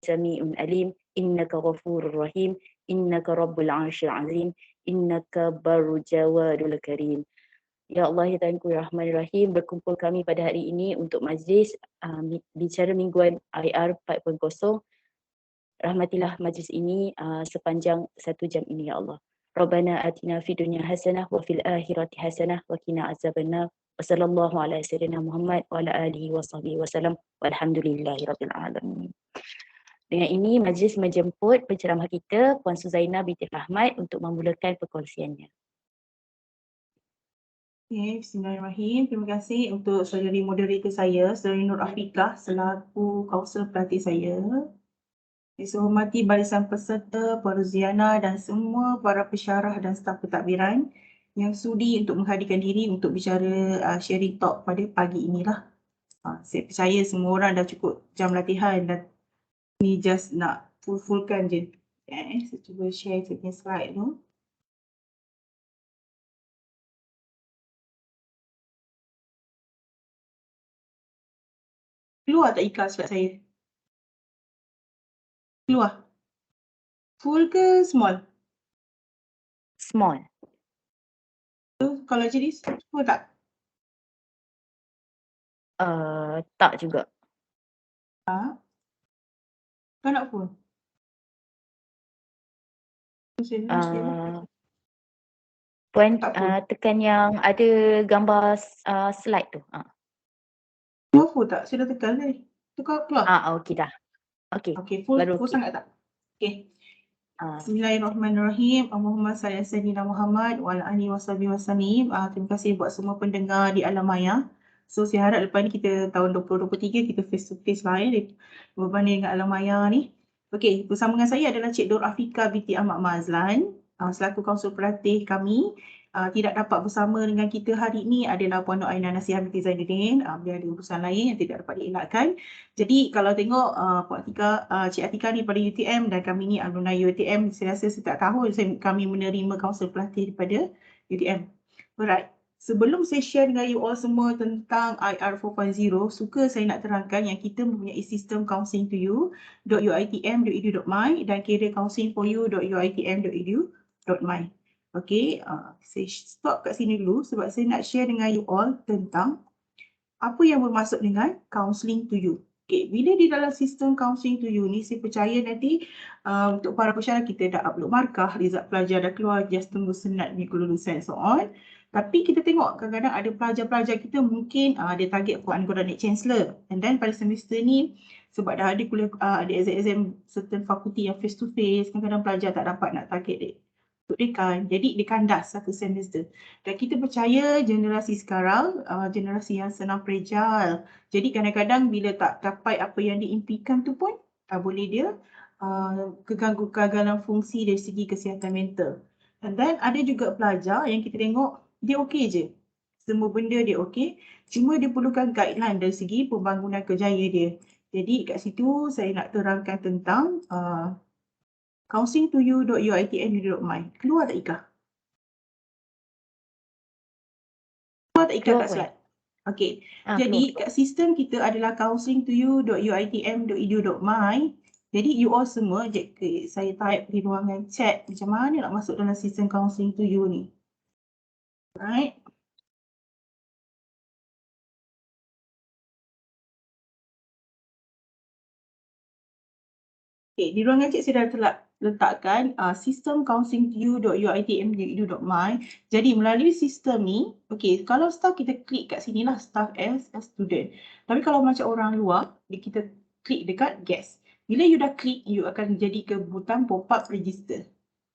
sami'un alim, innaka ghafurur rahim, innaka rabbul arsyil azim, innaka barru jawadul karim. Ya Allah, ya Tuhanku Rahman Rahim, berkumpul kami pada hari ini untuk majlis bicara mingguan IR 4.0. Rahmatilah majlis ini sepanjang 1 jam ini ya Allah. Rabbana atina fid dunya hasanah wa fil akhirati hasanah wa qina azabannar. Wassallallahu ala sayyidina Muhammad wa ala alihi wa sahbihi wasallam walhamdulillahi rabbil alamin. Dengan ini majlis menjemput penceramah kita Puan Suzainah binti Ahmad untuk memulakan perkongsiannya. Okay, bismillahirrahmanirrahim. Terima kasih untuk saudari moderator saya, saudari Nur Afiqah selaku kaunselor pelatih saya. Saya hormati barisan peserta, para Ziana dan semua para pesyarah dan staf pentadbiran yang sudi untuk menghadirkan diri untuk bicara sharing talk pada pagi inilah. Saya percaya semua orang dah cukup jam latihan dan ni just nak full-fullkan je. Saya cuba share saya punya slide tu. Keluar tak ikan slide saya? Keluar. Full ke small? Small. Kalau jadi full tak? Tak juga. Kau nak full? Puan tekan yang ada gambar slide tu. Kau full tak? Saya dah tekan tadi. Tu kau keluar? Okey dah. Okey. Okey, full Baru okey. sangat tak? Okey. Bismillahirrahmanirrahim. Allahumma salli ala sayyidina Muhammad wa ala alihi wasallam. Terima kasih buat semua pendengar di alam maya. So saya harap lepas ni kita tahun 2023 kita face to face lah berbanding dengan alam maya ni. Okey, bersama dengan saya adalah Cik Nur Afiqah binti Ahmad Mazlan, selaku kaunselor pelatih kami. Tidak dapat bersama dengan kita hari ini adalah Puan Nur Aina Nasihah binti Zainuddin. Beliau ada urusan lain yang tidak dapat dielakkan. Jadi kalau tengok Puan Atika, Cik Atika ni pada UTM dan kami ni alumni UTM, saya rasa setiap tahun kami menerima kaunselor pelatih daripada UTM. Alright. Sebelum saya share dengan you all semua tentang IR 4.0, suka saya nak terangkan yang kita mempunyai sistem counselling to you.uitm.edu.my dan career counselling for you.uitm.edu.my. Okey, saya stop kat sini dulu sebab saya nak share dengan you all tentang apa yang bermaksud dengan counselling to you. Okay, bila di dalam sistem counselling to you ni, saya percaya nanti untuk para pesyarah kita dah upload markah, result pelajar dah keluar, just tunggu senat ni kelulusan and so on. Tapi kita tengok kadang-kadang ada pelajar-pelajar kita mungkin dia target for undergraduate chancellor. And then pada semester ni, sebab dah ada kuliah, ada exam certain fakulti yang face to face, kadang-kadang pelajar tak dapat nak target dia untuk dekan. Jadi dia kandas satu semester. Dan kita percaya generasi sekarang, generasi yang senang fragile. Jadi kadang-kadang bila tak capai apa yang diimpikan tu pun, boleh dia kegagalan fungsi dari segi kesihatan mental. And then ada juga pelajar yang kita tengok, dia okey je. Semua benda dia okey. Cuma dia perlukan guideline dari segi pembangunan kerjaya dia. Jadi kat situ saya nak terangkan tentang counselling2you.uitm.my. Keluar tak Ika? Keluar tak Ika kat slide? Okey. Jadi kat sistem kita adalah counselling2you.uitm.edu.my. Jadi you all semua, saya type di ruangan chat macam mana nak masuk dalam sistem counselling to you ni. Right. Okay, di ruangan chat saya dah letakkan sistem counselling2you.uitm.edu.my. Jadi melalui sistem ni, okay, kalau staff kita klik kat sini lah, staff as student. Tapi kalau macam orang luar, kita klik dekat guest. Bila you dah klik, you akan jadi ke butang pop-up register.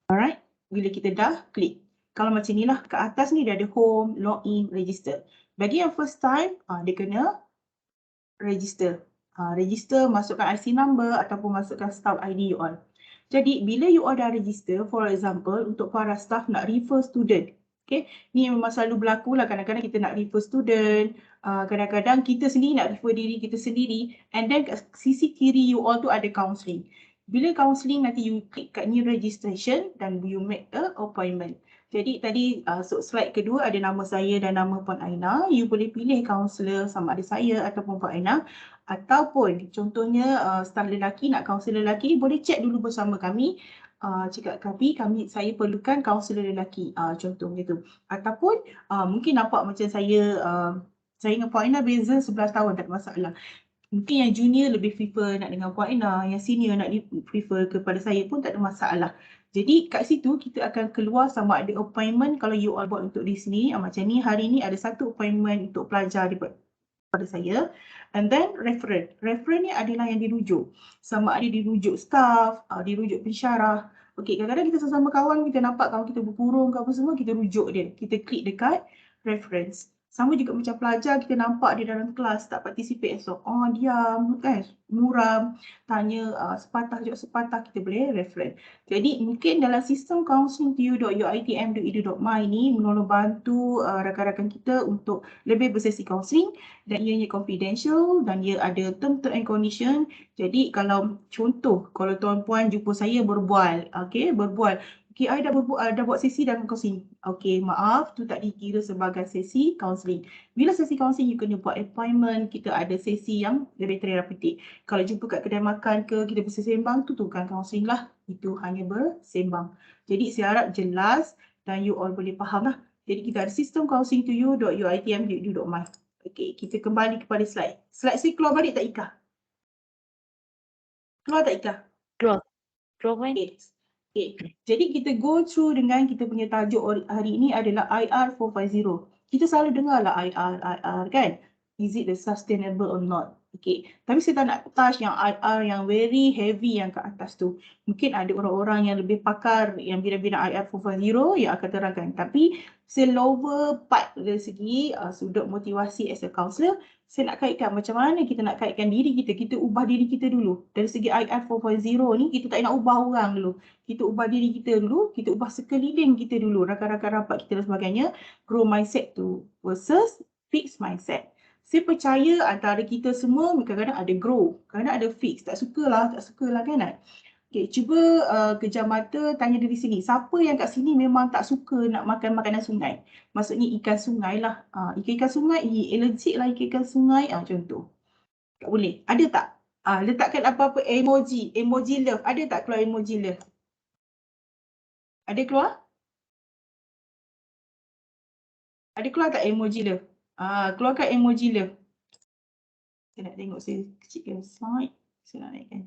Alright, bila kita dah klik. Kalau macam ni lah, kat atas ni dia ada home, login, register. Bagi yang first time, dia kena register. Register, masukkan IC number ataupun masukkan staff ID you all. Jadi bila you all dah register, for example, untuk para staff nak refer student. Okay, ni memang selalu berlaku lah, kadang-kadang kita nak refer student, kadang-kadang kita sendiri nak refer diri kita sendiri, and then kat sisi kiri you all tu ada counselling. Bila counselling nanti you klik kat new registration dan you make a appointment. Jadi tadi slide kedua ada nama saya dan nama Puan Aina. You boleh pilih kaunselor sama ada saya ataupun Puan Aina. Ataupun contohnya staff lelaki nak kaunselor lelaki, boleh cek dulu bersama kami. Cakap saya perlukan kaunselor lelaki, contoh gitu. Ataupun mungkin nampak macam saya dengan Puan Aina beza 11 tahun, tak ada masalah. Mungkin yang junior lebih prefer nak dengan Puan Aina, yang senior nak prefer kepada saya pun tak ada masalah. Jadi kat situ kita akan keluar sama ada appointment kalau you all buat untuk di sini. Macam ni, hari ni ada satu appointment untuk pelajar pada saya. And then referral. Referral ni adalah yang dirujuk. Sama ada dirujuk staff, dirujuk pensyarah. Okey, kadang-kadang kita sesama kawan, kita nampak kawan kita berkurung ke apa semua, kita rujuk dia. Kita klik dekat reference. Sama juga macam pelajar, kita nampak dia dalam kelas tak participate esok. Diam kan, muram, tanya sepatah jawab sepatah, kita boleh reference. Jadi mungkin dalam sistem counseling.uitm.edu.my ni menolong bantu rakan-rakan kita untuk lebih bersesi counseling, dan ianya confidential dan ia ada term and condition. Jadi kalau contoh, kalau tuan-puan jumpa saya berbual, berbual. I dah buat sesi dalam counseling. Maaf, tu tak dikira sebagai sesi counseling. Bila sesi counseling, you kena buat appointment, kita ada sesi yang lebih terapeutik. Kalau jumpa kat kedai makan ke, kita bersembang, tu bukan counseling lah. Itu hanya bersembang. Jadi saya harap jelas dan you all boleh faham lah. Jadi kita ada sistem counseling to you.uitm.edu.my. Kita kembali kepada slide. Slide saya keluar balik tak, Ika? Keluar tak, Ika? Keluar kan? Jadi kita go through dengan kita punya tajuk hari ini adalah IR 450. Kita selalu dengar lah IR kan? Is it the sustainable or not? Tapi saya tak nak touch yang IR yang very heavy yang kat atas tu. Mungkin ada orang-orang yang lebih pakar yang bidang-bidang IR 450 yang akan terangkan. Tapi lower part dari segi sudut motivasi as a counselor, saya nak kaitkan macam mana kita nak kaitkan diri kita. Kita ubah diri kita dulu. Dari segi IR 450 ni, kita tak nak ubah orang dulu. Kita ubah diri kita dulu, kita ubah sekeliling kita dulu, rakan-rakan rapat kita dan sebagainya. Grow mindset tu versus fix mindset. Saya percaya antara kita semua kadang-kadang ada grow, kadang-kadang ada fix. Tak sukalah kan? Cuba kejam mata, tanya diri sini. Siapa yang kat sini memang tak suka nak makan makanan sungai? Maksudnya ikan sungai lah. Ikan sungai, allergic lah ikan sungai. Contoh. Tak boleh. Ada tak? Letakkan apa-apa emoji love. Ada tak keluar emoji love? Ada keluar? Ada keluar tak emoji love? Keluarkan emoji love. Saya nak tengok, saya kecilkan slide. Saya nak naikkan.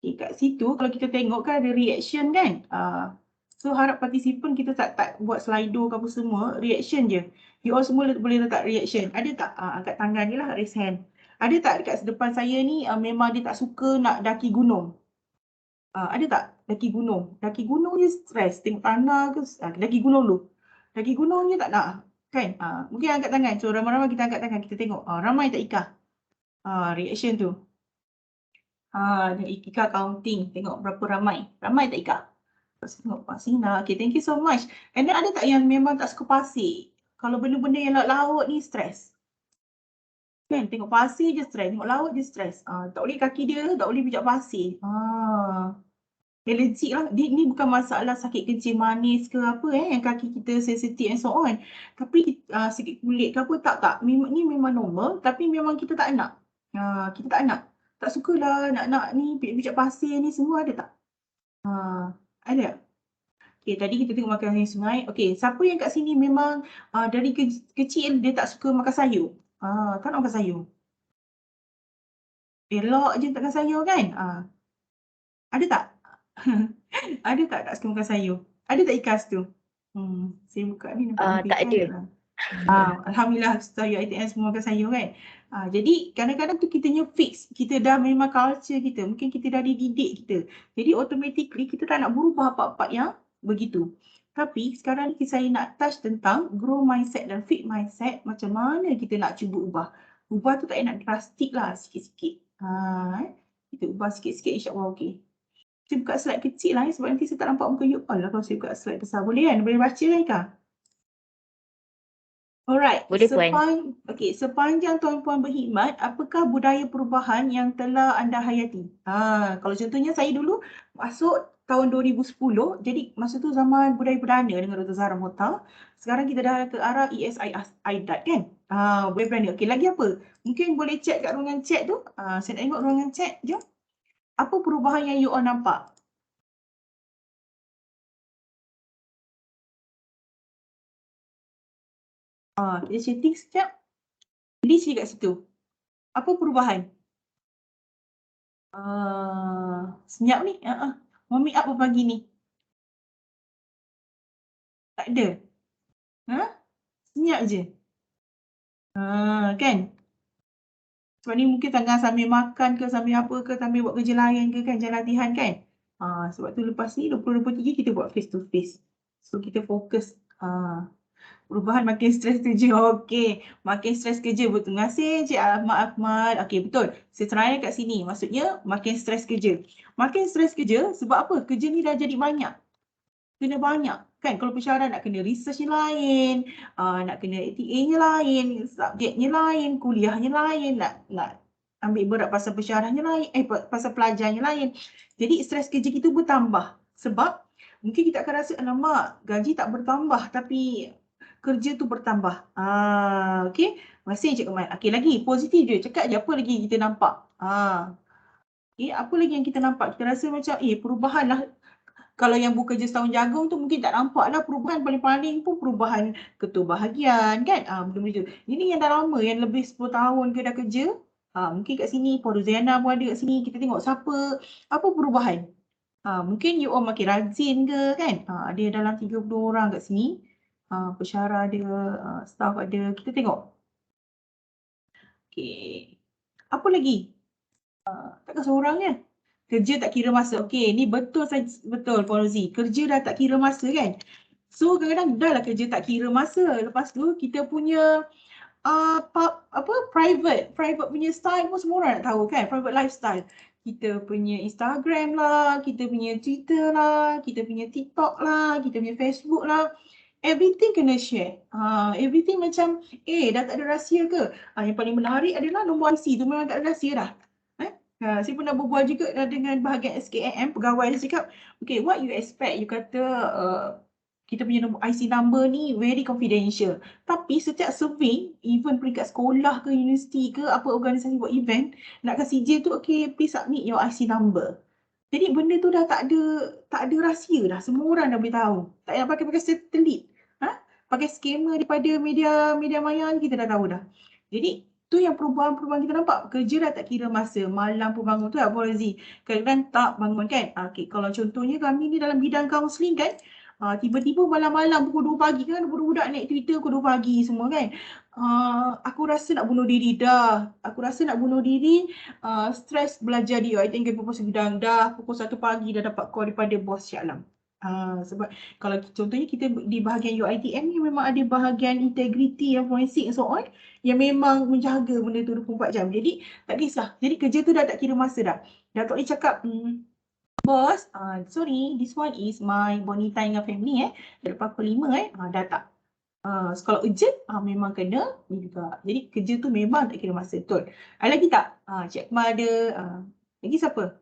Kat situ kalau kita tengok kan ada reaction kan. So harap partisipan kita tak buat slido ke apa semua. Reaction je. You all semua boleh letak reaction. Ada tak? Angkat tangan ni lah, raise hand. Ada tak dekat depan saya ni memang dia tak suka nak daki gunung? Ada tak daki gunung? Daki gunung je stres. Tengok tanah ke, daki gunung dulu. Daki gunung je tak nak. Kan? Mungkin angkat tangan. So ramai-ramai kita angkat tangan. Kita tengok. Ramai tak Ika? Reaction tu. Ika counting. Tengok berapa ramai. Ramai tak Ika? Tengok Pak Sina. Thank you so much. And then ada tak yang memang tak suka pasir? Kalau benda-benda yang laut ni stres. Kan? Tengok pasir je stres. Tengok laut je stres. Tak boleh kaki dia, tak boleh pijak pasir. Allergic lah. Ni bukan masalah sakit kencing manis ke apa yang kaki kita sensitif and so on. Tapi sakit kulit ke apa tak. Ni memang normal tapi memang kita tak nak. Kita tak nak. Tak sukalah nak ni pijak pasir ni semua ada tak? Ada. Tadi kita tengok makan sungai. Siapa yang kat sini memang dari kecil dia tak suka makan sayur? Tak nak makan sayur. Elok je tak makan sayur kan? Ada tak? Ada tak suka makan sayur? Ada tak ikas tu? Saya buka ni nampak tak ada. Alhamdulillah sayur ITM semua makan sayur kan. Jadi kadang-kadang tu kitanya fix. Kita dah memang culture kita. Mungkin kita dah dididik kita. Jadi automatically kita tak nak berubah apa-apa yang begitu. Tapi sekarang ni saya nak touch tentang grow mindset dan fit mindset. Macam mana kita nak cuba ubah. Ubah tu tak nak drastik lah, sikit-sikit. Kita ubah sikit-sikit insyaAllah okey. Saya buka slide kecil lah sebab nanti saya tak nampak muka you all lah kalau saya buka slide besar. Boleh kan? Boleh baca kan Ika? Alright. Boleh Puan. Sepanjang tuan-puan berkhidmat, apakah budaya perubahan yang telah anda hayati? Kalau contohnya saya dulu masuk tahun 2010, jadi masa tu zaman budaya perdana dengan Dr. Zahra Mohtar. Sekarang kita dah ke arah ESI IDAT kan? Boleh berani. Okey, lagi apa? Mungkin boleh chat kat ruangan chat tu. Saya nak tengok ruangan chat. Jom. Apa perubahan yang you all nampak? Kita chatting sekejap. List je kat situ. Apa perubahan? Senyap ni. Warm up apa pagi ni? Tak ada. Senyap je. Kan? Sebab ni mungkin tengah sambil makan ke, sambil apa ke, sambil buat kerja lain ke kan, jalan latihan kan. Sebab tu lepas ni 2023 kita buat face to face. So kita fokus. Perubahan makin stres kerja. Okey. Makin stres kerja. Betul. Terima kasih Cik Ahmad. Okey, betul. Saya seraya kat sini. Maksudnya makin stres kerja. Makin stres kerja sebab apa? Kerja ni dah jadi banyak. Kena banyak. Kan kalau pensyarah nak kena research-nya lain, nak kena ATA-nya lain, subjeknya lain, kuliahnya lain, nak ambil berat pasal pensyarahnya lain, pasal pelajarnya lain. Jadi stres kerja kita bertambah. Sebab mungkin kita akan rasa, alamak, gaji tak bertambah tapi kerja tu bertambah. Okey. Terima kasih Cik Kemal. Okey, lagi positif je. Cakap je apa lagi kita nampak. Apa lagi yang kita nampak? Kita rasa macam perubahan lah. Kalau yang bekerja setahun jagung tu mungkin tak nampak lah perubahan. Paling-paling pun perubahan ketua bahagian kan. Benda-benda tu. Ini yang dah lama, yang lebih 10 tahun ke dah kerja. Mungkin kat sini, Puan Roziana pun ada kat sini. Kita tengok siapa, apa perubahan. Mungkin you all makin rajin ke kan. Ada dalam 30 orang kat sini. Pensyarah ada, staff ada. Kita tengok. Okay. Apa lagi? Takkan seorang je. Kerja tak kira masa. Okey, ni betul Puan Rozi. Kerja dah tak kira masa kan. So kadang-kadang dah lah kerja tak kira masa. Lepas tu kita punya private punya style pun semua orang nak tahu kan. Private lifestyle. Kita punya Instagram lah, kita punya Twitter lah, kita punya TikTok lah, kita punya Facebook lah. Everything kena share. Everything macam, dah tak ada rahsia ke? Yang paling menarik adalah nombor IC tu memang tak ada rahsia dah. Saya pernah berbual juga dengan bahagian SKM, pegawai dia cakap, okay, what you expect? You kata kita punya nombor IC number ni very confidential. Tapi setiap survey, even peringkat sekolah ke, universiti ke, apa organisasi buat event, nak kasi je tu, okay, please submit your IC number. Jadi benda tu dah tak ada rahsia dah. Semua orang dah boleh tahu. Tak payah pakai satelit. Pakai skema daripada media maya kita dah tahu dah. Jadi tu yang perubahan-perubahan kita nampak. Kerja dah tak kira masa. Malam pun bangun tu tak boleh Rozi. Kadang-kadang tak bangun kan. Okay, kalau contohnya kami ni dalam bidang kaunseling kan. Tiba-tiba malam-malam pukul 2 pagi kan. Budak-budak naik Twitter pukul 2 pagi semua kan. Aku rasa nak bunuh diri dah. Stres belajar di UiTM Kampus Bidang dah. Pukul 1 pagi dah dapat call daripada bos Cik Alam. Sebab kalau contohnya kita di bahagian UiTM ni memang ada bahagian integriti dan forensik and so on yang memang menjaga benda tu 24 jam. Jadi tak kisah. Jadi kerja tu dah tak kira masa dah. Dah tak boleh cakap, bos, sorry, this one is my bonita dengan family dah lepas pukul 5 dah tak. So kalau urgent, memang kena ni juga. Jadi kerja tu memang tak kira masa. Betul. Ada lagi tak? Cik Akmal ada. Lagi siapa?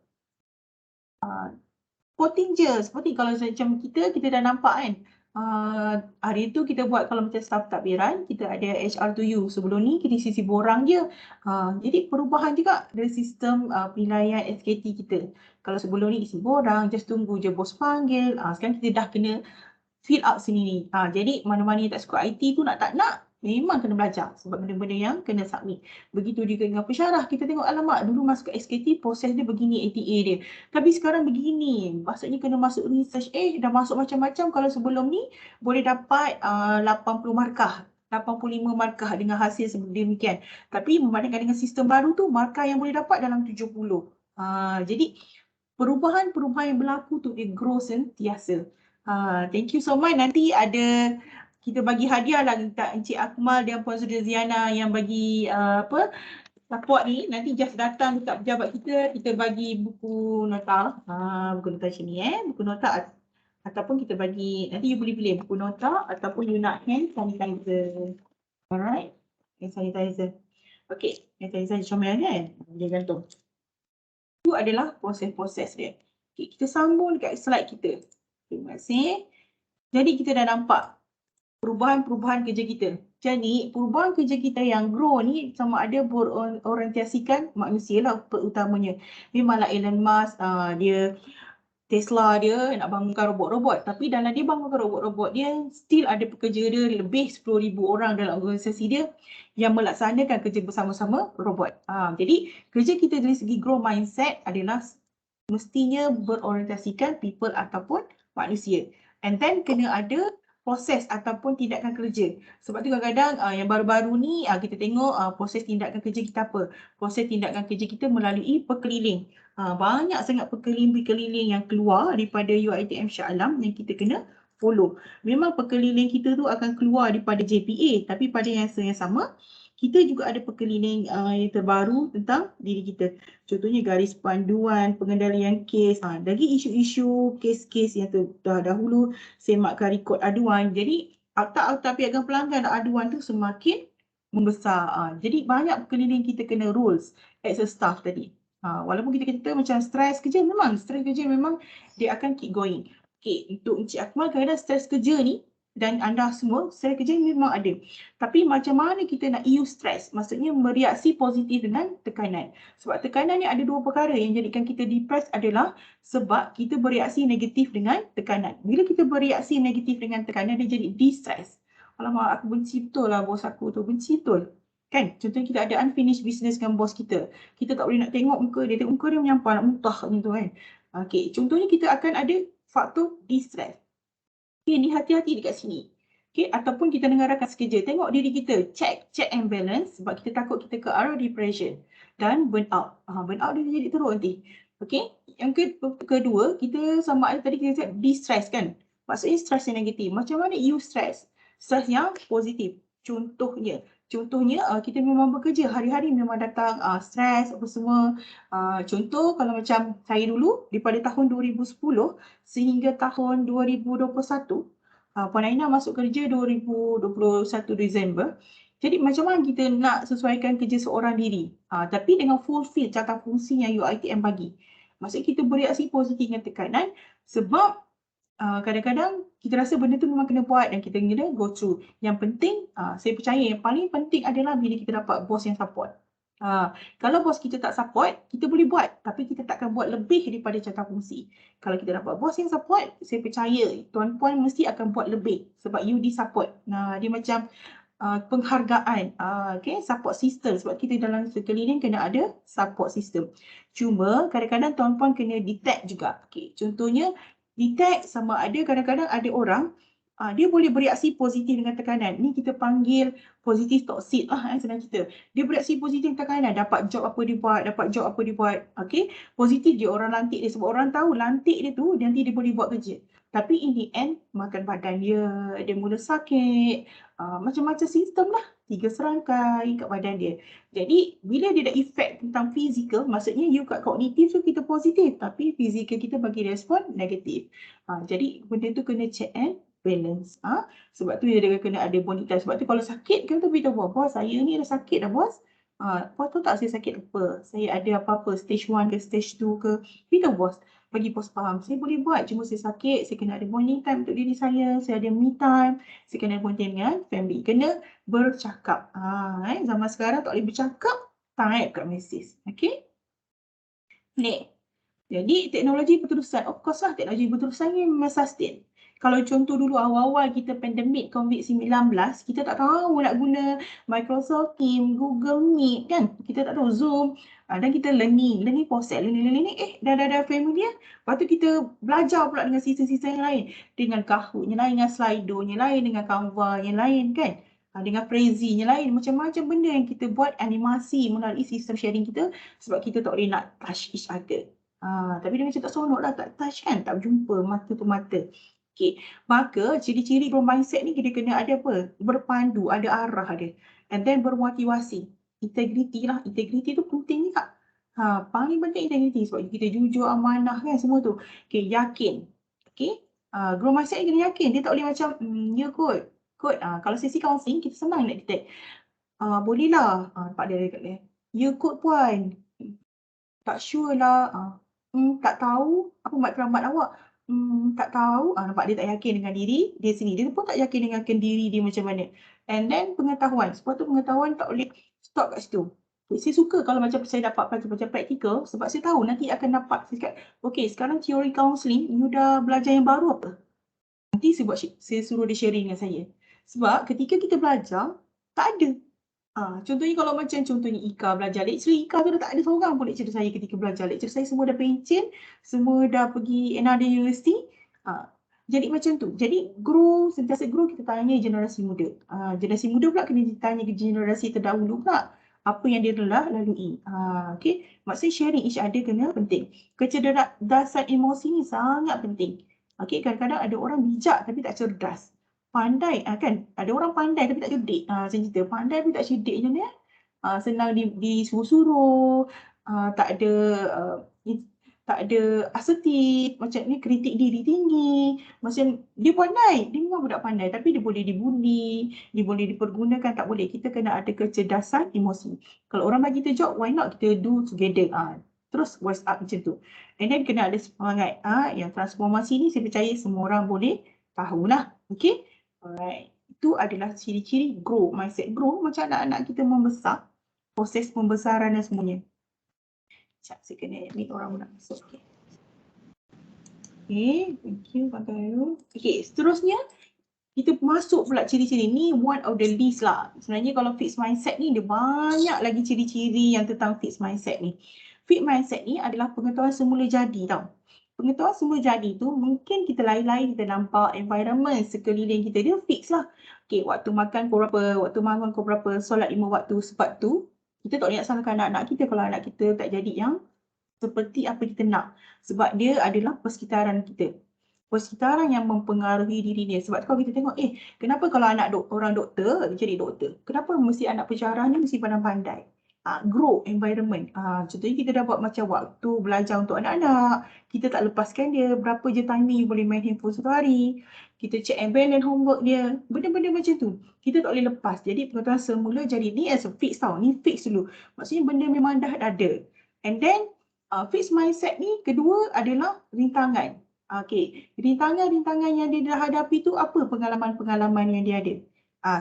Voting je. Seperti kalau macam kita dah nampak kan. Hari tu kita buat kalau macam staff takbiran, kita ada HR2U. Sebelum ni kita sisi borang je. Jadi perubahan juga dari sistem penilaian SKT kita. Kalau sebelum ni isi borang, just tunggu je bos panggil. Sekarang kita dah kena fill up sendiri. Jadi mana-mana yang tak suka IT tu nak tak nak, memang kena belajar sebab benda-benda yang kena submit. Begitu juga dengan pensyarah. Kita tengok alamak dulu masuk ke SKT proses dia begini ATA dia. Tapi sekarang begini. Maksudnya kena masuk research. Dah masuk macam-macam. Kalau sebelum ni boleh dapat 80 markah. 85 markah dengan hasil sedemikian. Tapi membandingkan dengan sistem baru tu, markah yang boleh dapat dalam 70. Jadi perubahan-perubahan yang berlaku tu dia grow sentiasa. Thank you so much. Nanti ada kita bagi hadiah lah minta Encik Akmal dan Puan Sudiana yang bagi support ni. Nanti just datang dekat pejabat kita bagi buku nota. Buku nota macam ni buku nota ataupun kita bagi, nanti you boleh pilih buku nota ataupun you nak hand sanitizer. Alright, hand sanitizer. Okay, hand sanitizer comel kan? Dia gantung. Itu adalah proses-proses dia. Okay, kita sambung dekat slide kita. Terima kasih. Jadi kita dah nampak perubahan-perubahan kerja kita. Jadi perubahan kerja kita yang grow ni sama ada berorientasikan manusia lah utamanya. Memanglah Elon Musk dia Tesla dia nak bangunkan robot-robot, tapi dalam dia bangunkan robot-robot dia still ada pekerja dia lebih 10,000 orang dalam organisasi dia yang melaksanakan kerja bersama-sama robot. Jadi kerja kita dari segi grow mindset adalah mestinya berorientasikan people ataupun manusia. And then kena ada proses ataupun tindakan kerja. Sebab tu kadang-kadang yang baru-baru ni kita tengok proses tindakan kerja kita apa. Proses tindakan kerja kita melalui perkeliling. Banyak sangat perkeliling-perkeliling yang keluar daripada UiTM Shah Alam yang kita kena follow. Memang perkeliling kita tu akan keluar daripada JPA, tapi pada yang sama, kita juga ada perkeliling yang terbaru tentang diri kita. Contohnya garis panduan, pengendalian kes, lagi isu-isu kes-kes yang dahulu semakkan rekod aduan. Jadi akta-akta piagam pelanggan aduan tu semakin membesar. Jadi banyak perkeliling kita kena rules as a staff tadi. Walaupun kita kata macam stres kerja, memang stres kerja memang dia akan keep going. Okay, untuk Encik Akmal kadang-kadang stres kerja ni dan anda semua stres kerja memang ada. Tapi macam mana kita nak use stres? Maksudnya bereaksi positif dengan tekanan. Sebab tekanan ni ada dua perkara yang jadikan kita depressed adalah sebab kita bereaksi negatif dengan tekanan. Bila kita bereaksi negatif dengan tekanan, dia jadi distress. Alamak, aku benci betul lah bos aku tu, benci betul. Kan? Contohnya kita ada unfinished business dengan bos kita. Kita tak boleh nak tengok muka dia menyampah, nak muntah macam tu kan. Okay, contohnya kita akan ada faktor distress. Okay, ni hati-hati dekat sini. Okay, ataupun kita dengar rakan sekerja, tengok diri kita, check and balance sebab kita takut kita ke arah depression dan burnout. Burnout dia jadi teruk nanti. Okay, yang kedua, kita sama ada tadi kita cakap distress kan. Maksudnya stress yang negatif. Macam mana you stress? Stress yang positif. Contohnya kita memang bekerja hari-hari memang datang stres apa semua. Contoh kalau macam saya dulu daripada tahun 2010 sehingga tahun 2021, Puan Aina masuk kerja 2021 Disember. Jadi macam mana kita nak sesuaikan kerja seorang diri tapi dengan fulfill catat fungsi yang UiTM bagi. Maksudnya kita bereaksi positif dengan tekanan sebab kadang-kadang kita rasa benda tu memang kena buat dan kita kena go through. Yang penting, saya percaya yang paling penting adalah bila kita dapat bos yang support. Kalau bos kita tak support, kita boleh buat tapi kita takkan buat lebih daripada catat fungsi. Kalau kita dapat bos yang support, saya percaya tuan-puan mesti akan buat lebih sebab you di-support. Dia macam penghargaan, okay, support system sebab kita dalam sekeliling kena ada support system. Cuma kadang-kadang tuan-puan kena detect juga. Okay, contohnya detect sama ada kadang-kadang ada orang dia boleh bereaksi positif dengan tekanan. Ni kita panggil positif toxic lah senang cerita. Dia bereaksi positif dengan tekanan, dapat job apa dia buat, okay. Positif dia orang lantik dia sebab orang tahu lantik dia tu nanti dia boleh buat kerja. Tapi in the end makan badan dia mula sakit, macam-macam sistem lah, 3 serangkai kat badan dia. Jadi bila dia dah efek tentang fizikal, maksudnya you kat kognitif tu kita positif tapi fizikal kita bagi respon negatif. Jadi benda tu kena check and balance. Sebab tu dia kena ada monitor. Sebab tu kalau sakit kan tu beritahu bos, saya ni dah sakit dah bos. Bos tahu tak saya sakit apa? Saya ada apa-apa stage 1 ke stage 2 ke? Beritahu bos. Bagi bos faham. Saya boleh buat, cuma saya sakit, saya kena ada bonding time untuk diri saya ada me time, saya kena ada bonding dengan family. Kena bercakap. Zaman sekarang tak boleh bercakap, type kat mesej. Okay? Next. Jadi teknologi berterusan, of course lah teknologi berterusan ni memang sustain. Kalau contoh dulu awal-awal kita pandemik COVID-19, kita tak tahu nak guna Microsoft Teams, Google Meet kan. Kita tak tahu Zoom. Dan kita learning proses, learning. Dah familiar. Lepas tu kita belajar pula dengan sistem-sistem yang lain. Dengan Kahoot yang lain, dengan Slido yang lain, dengan Canva yang lain kan. Dengan Prezi yang lain. Macam-macam benda yang kita buat animasi melalui sistem sharing kita sebab kita tak boleh nak touch each other. Tapi dia macam tak seronok lah, tak touch kan, tak berjumpa mata tu mata. Okay. Maka ciri-ciri growth mindset ni kita kena ada apa? Berpandu, ada arah dia. And then bermotivasi. Integrity lah, integrity tu penting juga. Paling penting integrity sebab kita jujur, amanah kan semua tu. Okay, yakin. Okay. Growth mindset ni kena yakin, dia tak boleh macam, ya kot. Kalau sesi counseling, kita senang nak detect. Boleh lah, Pak dia dekat dia. Ya kot puan. Tak sure lah. Tak tahu apa matlamat awak. tak tahu, nampak dia tak yakin dengan diri dia sendiri. Dia pun tak yakin dengan diri dia macam mana. And then pengetahuan. Sebab tu pengetahuan tak boleh stop kat situ. Saya suka kalau macam saya dapat macam praktikal sebab saya tahu nanti akan dapat. Saya cakap, okay, sekarang teori counselling, you dah belajar yang baru apa? Nanti saya suruh dia sharing dengan saya. Sebab ketika kita belajar, tak ada. Contohnya kalau macam contohnya Ika belajar lecture, Ika tu dah tak ada seorang pun lecturer saya ketika belajar. Lecturer saya semua dah pencen, semua dah pergi another university. Jadi macam tu. Jadi grow, sentiasa grow, kita tanya generasi muda. Generasi muda pula kena ditanya ke generasi terdahulu pula. Apa yang dia telah lalui. Okay. Maksudnya sharing each other kena penting. Kecerdasan emosi ni sangat penting. Okay. Kadang-kadang ada orang bijak tapi tak cerdas. Pandai kan, ada orang pandai tapi tak cerdik. Saya cerita pandai tapi tak cerdik macam ni. Senang disuruh-suruh, tak ada asertif, macam ni kritik diri tinggi. Macam dia pandai, dia memang budak pandai tapi dia boleh dibuli, dia boleh dipergunakan, tak boleh. Kita kena ada kecerdasan emosi. Kalau orang bagi kita job, why not kita do together. Terus voice up macam tu. And then kena ada semangat. Yang transformasi ni saya percaya semua orang boleh tahulah. Okay. Alright. Itu adalah ciri-ciri grow, mindset grow macam anak-anak kita membesar, proses pembesaran dan semuanya. Sekejap, saya kena admit orang nak masuk. Okay, thank you Pak Gayu. Okay, seterusnya kita masuk pula ciri-ciri ni, one of the list lah. Sebenarnya kalau fixed mindset ni, dia banyak lagi ciri-ciri yang tentang fixed mindset ni. Fixed mindset ni adalah pengetahuan semula jadi tau. Pengetahuan semula jadi tu mungkin kita lain-lain kita nampak environment sekeliling kita, dia fix lah. Okay, waktu makan pukul berapa, waktu bangun pukul berapa, solat 5 waktu. Sebab tu kita tak boleh nak salahkan anak-anak kita kalau anak kita tak jadi yang seperti apa kita nak. Sebab dia adalah persekitaran kita. Persekitaran yang mempengaruhi diri dia. Sebab tu kalau kita tengok, kenapa kalau anak orang doktor, dia jadi doktor? Kenapa mesti anak pensyarah ni mesti pandai-pandai? Grow environment. Contohnya kita dah buat macam waktu belajar untuk anak-anak. Kita tak lepaskan dia. Berapa je timing boleh main handphone satu hari. Kita check and balance homework dia. Benda-benda macam tu. Kita tak boleh lepas. Jadi pengetahuan semula jadi ni as a fix tau. Ni fix dulu. Maksudnya benda memang dah ada. And then fixed mindset ni kedua adalah rintangan. Okay, rintangan-rintangan yang dia dah hadapi tu apa pengalaman-pengalaman yang dia ada.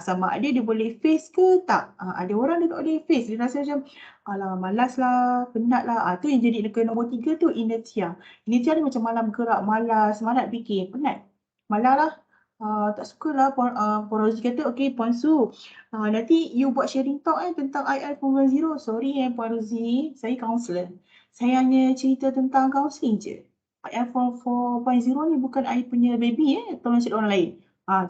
Sama ada dia boleh face ke tak. Ada orang dia tak boleh face. Dia rasa macam, alah malas lah, penat lah. Tu yang jadi ke nombor 3 tu inertia. Inertia ni macam malam gerak, malas fikir, penat. Malah lah. Tak suka lah. Puan Rozi kata, okay Puan Su, nanti you buat sharing talk tentang IR 4.0. Sorry Puan Rozi, saya counselor. Saya hanya cerita tentang counselling je. IR 4.0 ni bukan I punya baby tolong cari orang lain.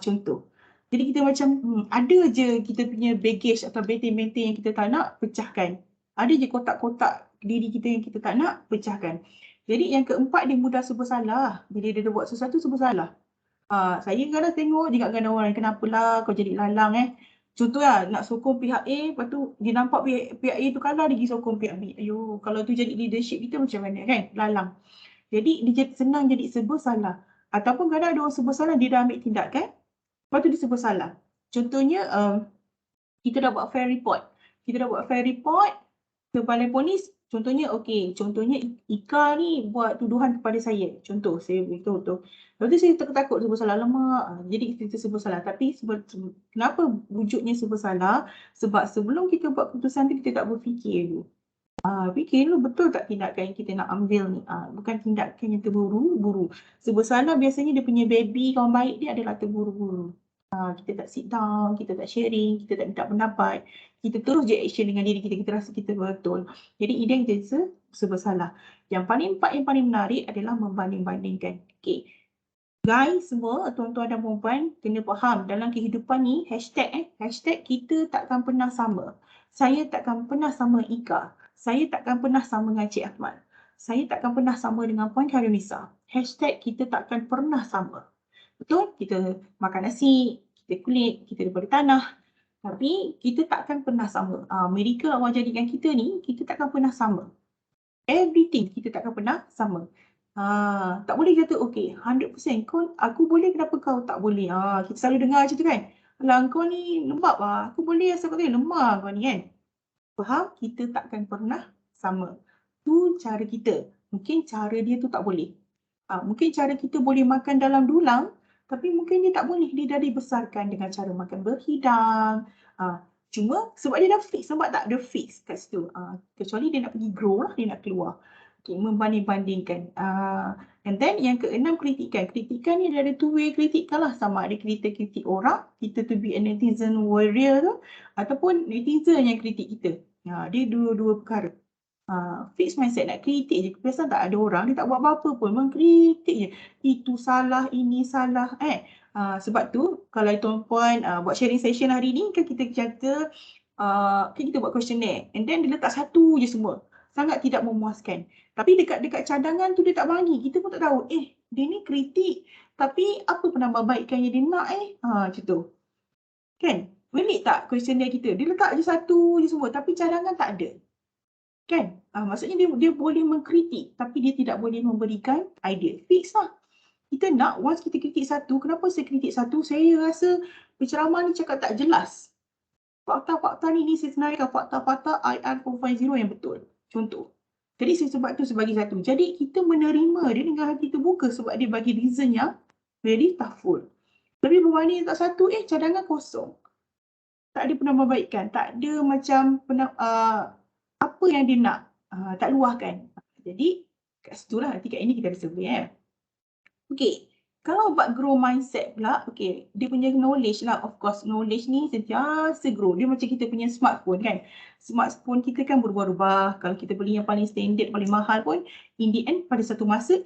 Contoh. Jadi kita macam ada je kita punya baggage atau benteng-benteng yang kita tak nak, pecahkan. Ada je kotak-kotak diri kita yang kita tak nak, pecahkan. Jadi yang keempat, dia mudah serba salah. Bila dia buat sesuatu, serba salah. Saya kadang tengok juga kadang orang, kenapalah kau jadi lalang Contoh lah, nak sokong pihak A, lepas tu dia nampak pihak A tu kalah, dia pergi sokong pihak B. Ayuh, kalau tu jadi leadership kita macam mana kan? Lalang. Jadi dia senang jadi serba salah. Ataupun kadang ada orang serba salah, dia dah ambil tindakan, lepas tu dia serba salah. Contohnya, kita dah buat fair report. Ke balai polis, contohnya Ika ni buat tuduhan kepada saya. Contoh, saya beritahu tu. Lepas tu saya takut serba salah, lama. Jadi kita serba salah. Tapi kenapa wujudnya serba salah? Sebab sebelum kita buat keputusan tu, kita tak berfikir dulu. Fikir dulu betul tak tindakan yang kita nak ambil ni. Bukan tindakan yang terburu-buru. Serba salah biasanya dia punya baby, kawan baik dia adalah terburu-buru. Kita tak sit down, kita tak sharing, kita tak minta pendapat. Kita terus je action dengan diri kita, kita rasa kita betul. Jadi ini kita serba salah. Yang paling menarik adalah membanding-bandingkan. Okay. Guys semua, tuan-tuan dan puan-puan, kena faham dalam kehidupan ni, hashtag kita takkan pernah sama. Saya takkan pernah sama Ika. Saya takkan pernah sama dengan Cik Ahmad. Saya takkan pernah sama dengan Puan Karimisa. Hashtag kita takkan pernah sama. Betul? Kita makan nasi, kita kulit, kita daripada tanah. Tapi kita takkan pernah sama. Amerika Allah jadikan kita ni, kita takkan pernah sama. Everything kita takkan pernah sama. Tak boleh kata, okay, 100% aku boleh, kenapa kau tak boleh? Kita selalu dengar macam tu kan. Alah, kau ni lembab lah. Aku boleh, asal kau lemah kau ni kan. Faham? Kita takkan pernah sama. Tu cara kita. Mungkin cara dia tu tak boleh. Mungkin cara kita boleh makan dalam dulang, tapi mungkin dia tak boleh. Dia dah dibesarkan dengan cara makan berhidang. Cuma sebab dia dah fix, nampak tak? Dia fix kat situ. Kecuali dia nak pergi grow lah, dia nak keluar. Okay, membanding-bandingkan. And then yang keenam, kritikan. Kritikan ni dia ada two way kritikan lah. Sama ada kita kritik orang, kita to be a netizen warrior tu, ataupun netizen yang kritik kita. Dia dua-dua perkara. Fix mindset, nak kritik je. Biasa tak ada orang, dia tak buat apa-apa pun, memang kritik je. Itu salah, ini salah. Sebab tu, kalau tuan-puan buat sharing session hari ni, kan kita kata, kan kita buat questionnaire. And then dia letak satu je semua. Sangat tidak memuaskan. Tapi dekat cadangan tu dia tak bagi. Kita pun tak tahu, dia ni kritik. Tapi apa penambahbaikan yang dia nak macam tu. Kan? Valid tak questionnaire kita? Dia letak je satu je semua. Tapi cadangan tak ada. Kan? Maksudnya dia boleh mengkritik tapi dia tidak boleh memberikan idea. Fix lah. Kita nak once kita kritik satu, kenapa saya kritik satu? Saya rasa penceramah ni cakap tak jelas. Fakta-fakta ni saya senaraikan fakta-fakta IR 450 yang betul. Contoh. Jadi sebab tu sebagai satu. Jadi kita menerima dia dengan hati terbuka sebab dia bagi reason yang very thoughtful. Tapi berbanding tak satu, cadangan kosong. Tak ada penambahbaikan. Tak ada macam apa yang dia nak, tak luahkan. Jadi kat situ lah nanti kat ini kita bisa boleh. Okay, kalau buat grow mindset pula, okay, dia punya knowledge lah, of course knowledge ni sentiasa grow. Dia macam kita punya smartphone kan. Smartphone kita kan berubah-ubah. Kalau kita beli yang paling standard, paling mahal pun, in the end pada satu masa,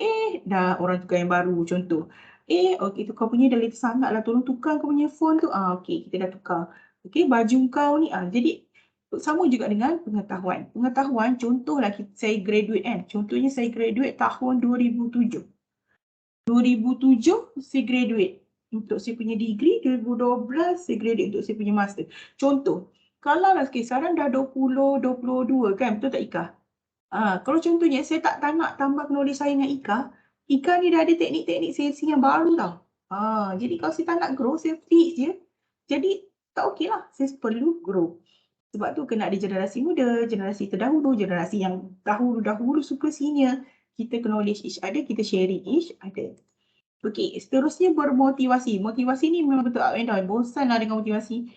dah orang tukar yang baru. Contoh, okay, kau punya dah latest sangat lah, tolong tukar kau punya phone tu. Okay, kita dah tukar. Okay, baju kau ni, jadi sama juga dengan pengetahuan. Pengetahuan, contohlah saya graduate kan. Contohnya saya graduate tahun 2007. 2007 saya graduate untuk saya punya degree, 2012 saya graduate untuk saya punya master. Contoh, kalau lah sekarang dah 22 kan, betul tak Ika? Kalau contohnya saya tak nak tambah knowledge saya dengan Ika ni dah ada teknik-teknik sales yang baru tau. Jadi kalau saya tak nak grow, saya fix je. Jadi tak okey lah, saya perlu grow. Sebab tu kena ada generasi muda, generasi terdahulu, generasi yang dahulu super senior. Kita knowledge each other, kita sharing each other. Okay, seterusnya bermotivasi. Motivasi ni memang betul up and down. Bosan lah dengan motivasi.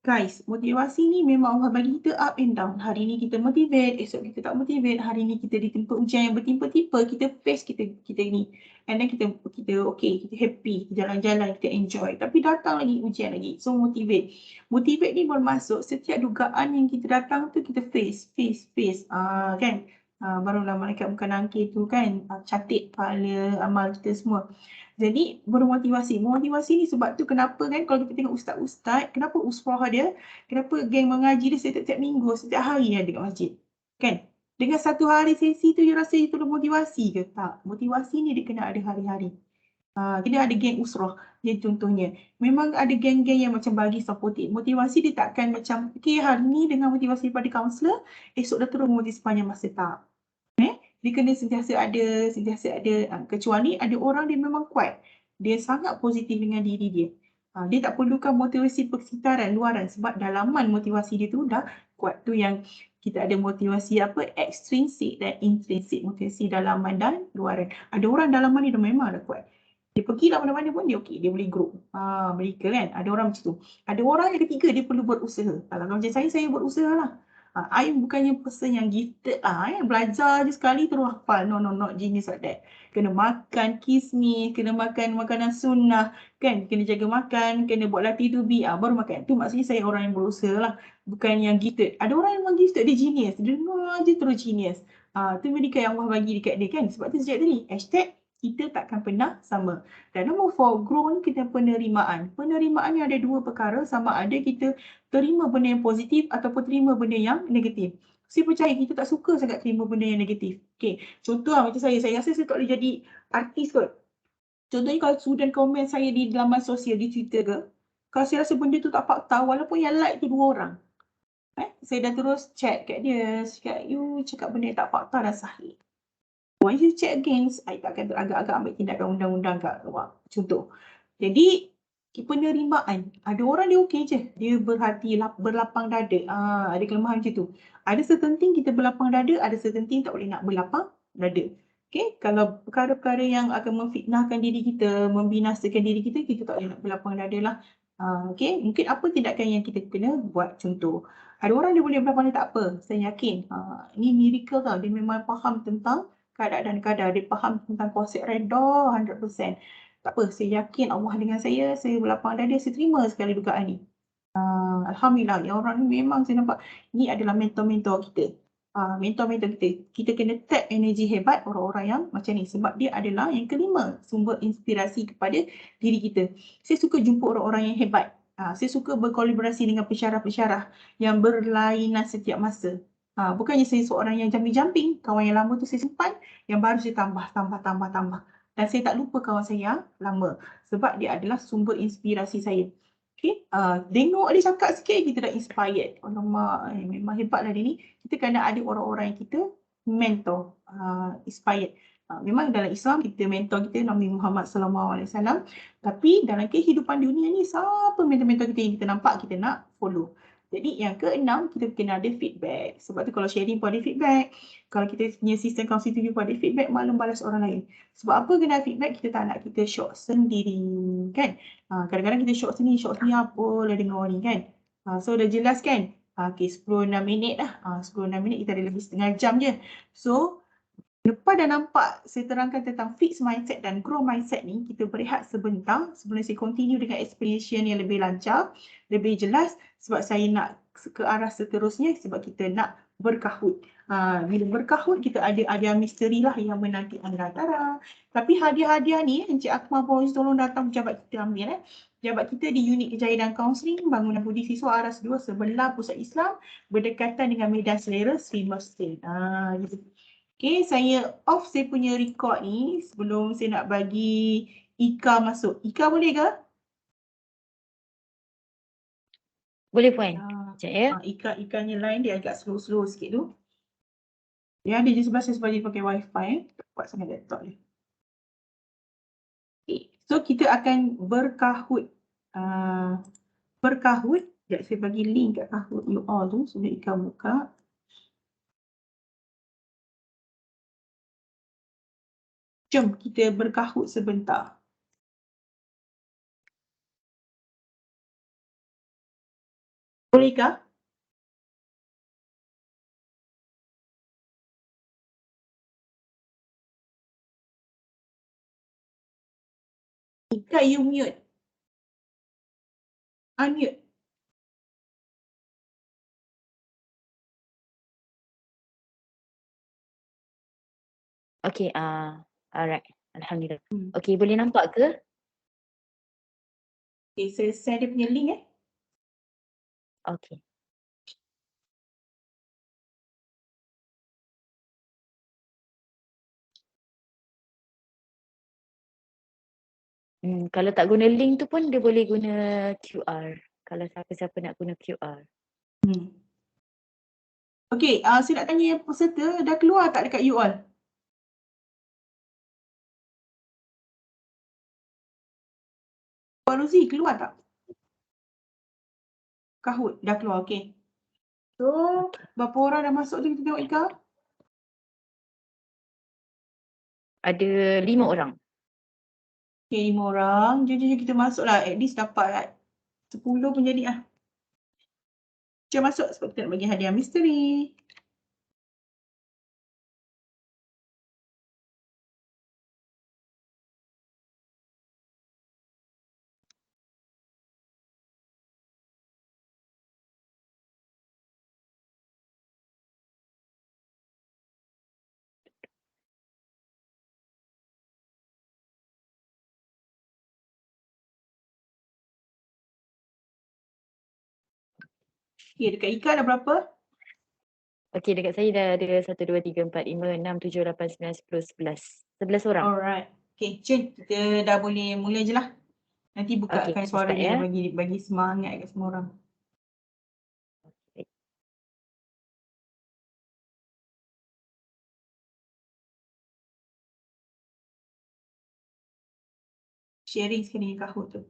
Guys, motivasi ni memang Allah bagi kita up and down. Hari ni kita motivate, esok kita tak motivate. Hari ni kita ditimpa ujian yang bertimpa-timpa, kita face kita ni. And then kita okay, kita happy, kita jalan-jalan, kita enjoy. Tapi datang lagi ujian lagi. So motivate. Motivate ni bermaksud setiap dugaan yang kita datang tu kita face. Kan? Barulah malaikat muka nangkir tu kan, catat pahala amal kita semua. Jadi bermotivasi. Motivasi ni sebab tu kenapa kan kalau kita tengok ustaz-ustaz, kenapa usrah dia, kenapa geng mengaji dia setiap minggu, setiap hari ada dekat masjid. Kan? Dengan satu hari sesi tu you rasa itu motivasi ke? Tak. Motivasi ni dia kena ada hari-hari. Kita ada geng usrah. Jadi contohnya, memang ada geng-geng yang macam bagi supportive. Motivasi dia takkan macam, okay hari ni dengan motivasi daripada kaunselor, esok dah turun motivasi sepanjang masa. Tak. Dia kena sentiasa ada, kecuali ada orang dia memang kuat. Dia sangat positif dengan diri dia. Dia tak perlukan motivasi persekitaran, luaran sebab dalaman motivasi dia tu dah kuat. Tu yang kita ada motivasi extrinsic dan intrinsic, motivasi dalaman dan luaran. Ada orang dalaman ni dah memang dah kuat. Dia pergi lah mana-mana pun dia okey, dia boleh grow. Mereka kan, ada orang macam tu. Ada orang yang ketiga dia perlu berusaha. Kalau macam saya berusaha lah. I bukannya person yang gifted belajar je sekali terus hafal. No, not genius like that. Kena makan kismis, kena makan makanan sunnah, kan? Kena jaga makan, kena buat latih tubi, baru makan. Tu maksudnya saya orang yang berusaha lah. Bukan yang gifted. Ada orang yang memang gifted, dia genius. Dia dengar je terus genius. Tu medical yang Allah bagi dekat dia kan. Sebab tu sejak tadi, hashtag kita takkan pernah sama. Dan nombor 4, grow ni kita penerimaan. Penerimaan ni ada dua perkara, sama ada kita terima benda yang positif ataupun terima benda yang negatif. Saya percaya kita tak suka sangat terima benda yang negatif. Okay, contoh macam saya rasa saya tak boleh jadi artis kot. Contohnya kalau student komen saya di laman sosial, di Twitter ke, kalau saya rasa benda tu tak fakta, walaupun yang like tu 2 orang. Saya dah terus chat kat dia, cakap you cakap benda yang tak fakta dan sahih. Once you check against, I takkan agak-agak ambil tindakan undang-undang kat awak. Contoh. Jadi, penerimaan. Ada orang dia okey je. Dia berhati, berlapang dada. Ada kelemahan macam tu. Ada certain thing kita berlapang dada, ada certain thing tak boleh nak berlapang dada. Okay, kalau perkara-perkara yang akan memfitnahkan diri kita, membinasakan diri kita, kita tak boleh nak berlapang dada lah. Okay, mungkin apa tindakan yang kita kena buat contoh. Ada orang dia boleh berlapang dada tak apa, saya yakin. Ni miracle tau, dia memang faham tentang keadaan dan kadar, dia faham tentang konsep redha 100%. Tak apa, saya yakin Allah dengan saya berlapang dada, saya terima sekali dugaan ni. Alhamdulillah, yang orang ni memang saya nampak, ni adalah mentor-mentor kita. Mentor-mentor kita. Kita kena tap energi hebat orang-orang yang macam ni. Sebab dia adalah yang kelima, sumber inspirasi kepada diri kita. Saya suka jumpa orang-orang yang hebat. Saya suka berkolaborasi dengan pensyarah-pensyarah yang berlainan setiap masa. Bukannya saya seorang yang jumping-jumping. Kawan yang lama tu saya simpan, yang baru saya tambah. Dan saya tak lupa kawan saya yang lama. Sebab dia adalah sumber inspirasi saya. Okay, tengok dia cakap sikit, kita dah inspired. Alamak, memang hebatlah dia ni. Kita kena ada orang-orang yang kita mentor, inspired. Memang dalam Islam kita mentor kita Nabi Muhammad SAW. Tapi dalam kehidupan dunia ni, siapa mentor-mentor kita yang kita nampak, kita nak follow. Jadi yang keenam, kita kena ada feedback. Sebab tu kalau sharing pun ada feedback. Kalau kita punya sistem konstitusi pun ada feedback, maklum balas orang lain. Sebab apa kena feedback, kita tak nak kita shock sendiri, kan? Kadang-kadang kita shock sini apa lah dengar ni, kan? So dah jelas kan? Okay, 10-6 minit dah. 10-6 minit, kita ada lebih setengah jam je. So, lepas dah nampak saya terangkan tentang fixed mindset dan grow mindset ni, kita berehat sebentar sebelum saya continue dengan explanation yang lebih lancar, lebih jelas, sebab saya nak ke arah seterusnya, sebab kita nak berkahwin. Bila berkahwin, kita ada hadiah misteri lah yang menanti anda. Tapi hadiah-hadiah ni, Encik Akmal Boys tolong datang pejabat kita ambil. Pejabat kita di unit kejayaan dan kaunseling, bangunan budi siswa Aras 2 sebelah Pusat Islam, berdekatan dengan Medan Selera, Sri Mesir. Gitu. Okay, saya off saya punya record ni sebelum saya nak bagi Ika masuk. Ika boleh ke? Boleh Puan. Sekejap ya. Ikanya line dia agak slow-slow sikit tu. Ya, dia je sebelah saya sebab dia pakai wifi. Kuat sangat laptop dia. Okay. So, kita akan berkahwin. Berkahwin. Sekejap saya bagi link kat Kahoot you all tu sebelum Ika buka. Jom kita berkahwin sebentar. Bolehkah? Ika, you mute. Unmute. Okay, alright. Alhamdulillah. Okay, boleh nampak ke? Okay, saya send dia punya link Okay. Kalau tak guna link tu pun dia boleh guna QR. Kalau siapa-siapa nak guna QR. Okay, saya nak tanya peserta dah keluar tak dekat you all? Puan Ruzi keluar tak? Kahoot dah keluar, okay. So, berapa orang dah masuk tu kita tengok Ika? Ada 5 orang. Okay, 5 orang. Jom kita masuk lah. At least dapat 10 pun jadi lah. Jom masuk sebab kita nak bagi hadiah misteri. Okay, dekat Ika dah berapa? Okay, dekat saya dah ada 1, 2, 3, 4, 5, 6, 7, 8, 9, 10, 11. 11 orang. Alright. Okay, Cik, kita dah boleh mula je lah. Nanti bukakan suara dia bagi semangat kat semua orang. Sharing sekali Kahoot tu.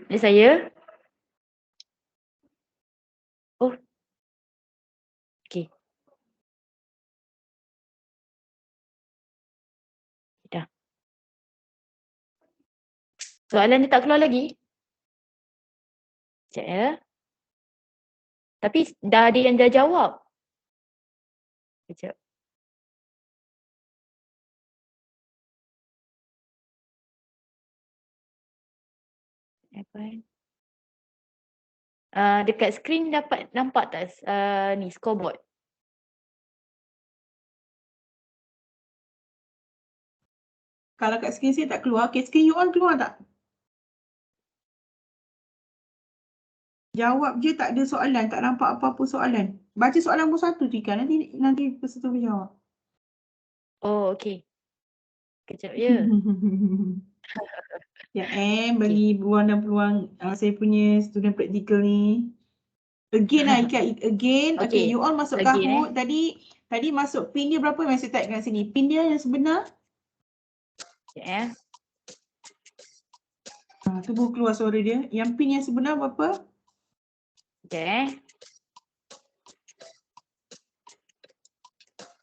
Ada saya? Oh. Okey. Dah. Soalan dia tak keluar lagi? Sekejap ya. Tapi dah ada yang dah jawab. Sekejap. Dekat skrin dapat nampak tak ni scoreboard? Kalau kat skrin saya tak keluar, okay, skrin you all keluar tak? Jawab je, tak ada soalan, tak nampak apa-apa soalan. Baca soalan nombor 1 Tika, nanti peserta menjawab. Oh, okey. Kejap ya. Ya, bagi peluang dan peluang saya punya student praktikal ni. Again lah Ika, again. Okay, Okey, you all masuk again, Kahoot. Tadi masuk pin dia berapa yang saya type kat sini? Pin dia yang sebenar? Sekejap Tu baru keluar suara dia. Yang pin yang sebenar berapa? Sekejap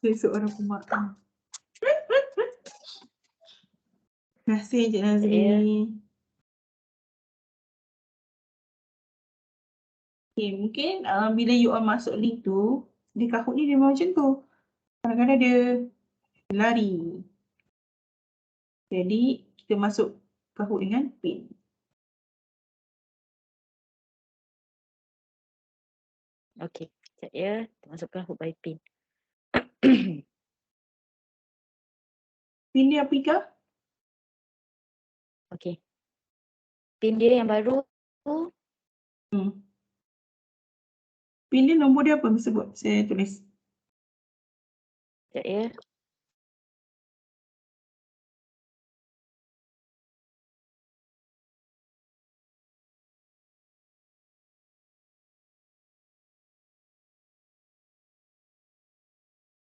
Besok orang pemaaf. Terima kasih Encik Nazri. Okay, mungkin bila you all masuk link tu, di Kahoot ni dia memang macam tu. Kadang-kadang dia lari. Jadi, kita masuk Kahoot dengan pin. Okey, sekejap ya. Kita masukkan Kahoot by pin. Pin dia apa Ika? Okey. Pin dia yang baru tu. Pin dia nombor dia apa? Sebut, saya tulis. Sekejap ya.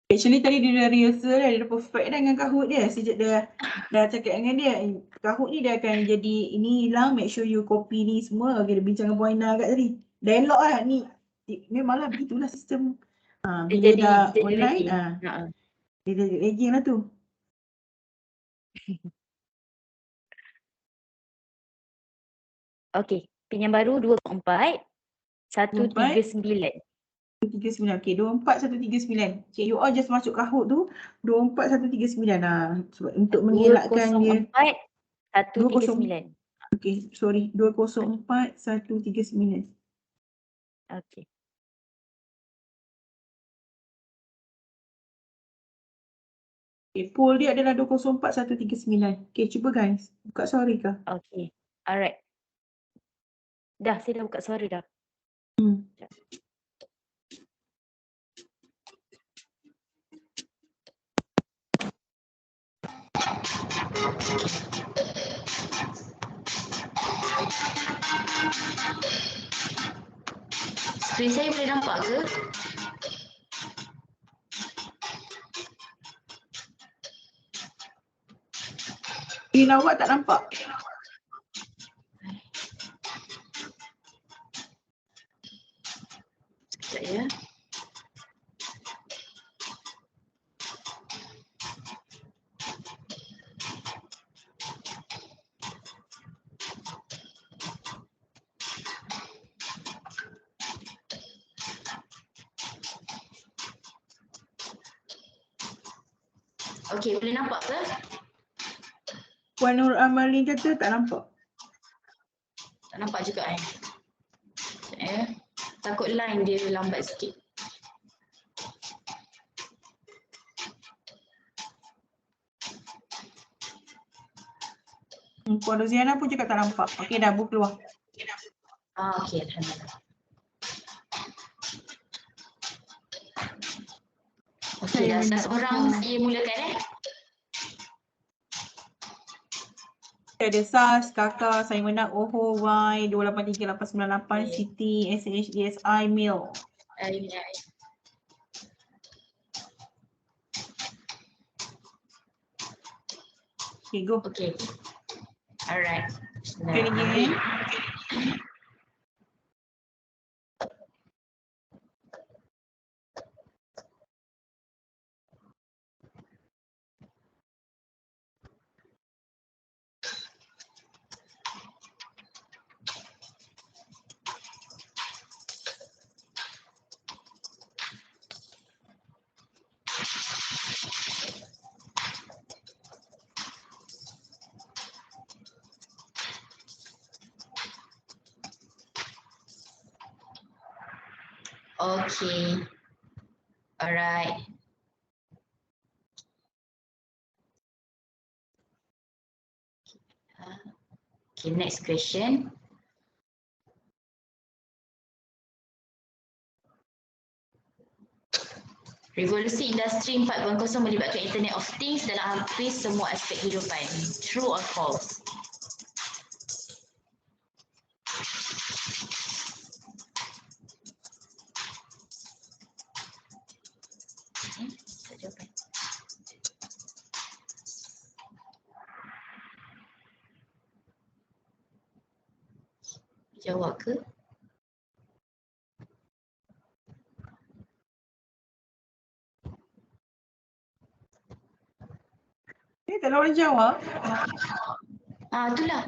Actually tadi dia dah rehearsal, dia dah perfect dah dengan Kahoot dia. Sejak dah cakap dengan dia, Kahoot ni dia akan jadi ini hilang, make sure you copy ni semua. Okay, dia bincang dengan Puan Aina kat tadi. Dialog lah ni. Memanglah begitulah sistem. Bila Dia dah jadi online, lagi. dia jadi lagging lah tu. Okey, pin yang baru 24 139. 139. Okay, 24139. Okay, you all just masuk Kahoot tu 24139. Sebab untuk mengelakkan dia 204 139. Okay, sorry, 204 139. Okey. Okay, poll dia adalah 204 139. Okay, cuba guys. Buka suara kah? Okey. Alright. Dah, saya dah buka suara dah. Skrin saya boleh nampak ke? Skrin awak tak nampak? Sekejap ya. Okey, boleh nampak ke? Puan Nur Amalin kata tak nampak. Tak nampak juga Sekejap ya. Takut line dia lambat sikit. Puan Roziana pun cakap tak nampak. Okey dah, bu keluar. Okey, alhamdulillah. Okey, dah seorang saya mulakan Ada SAS, Kakak, saya menang, OHO, Y, 283898, Siti, SH, DSI, Mil. Okay, go. Okay. Alright. Okay, again. Okay. Alright. Okay, next question. Revolusi industri 4.0 melibatkan Internet of Things dalam hampir semua aspek kehidupan. True or false? Tak jawapan. Jawab ke? Tak ada orang jawab. Itulah.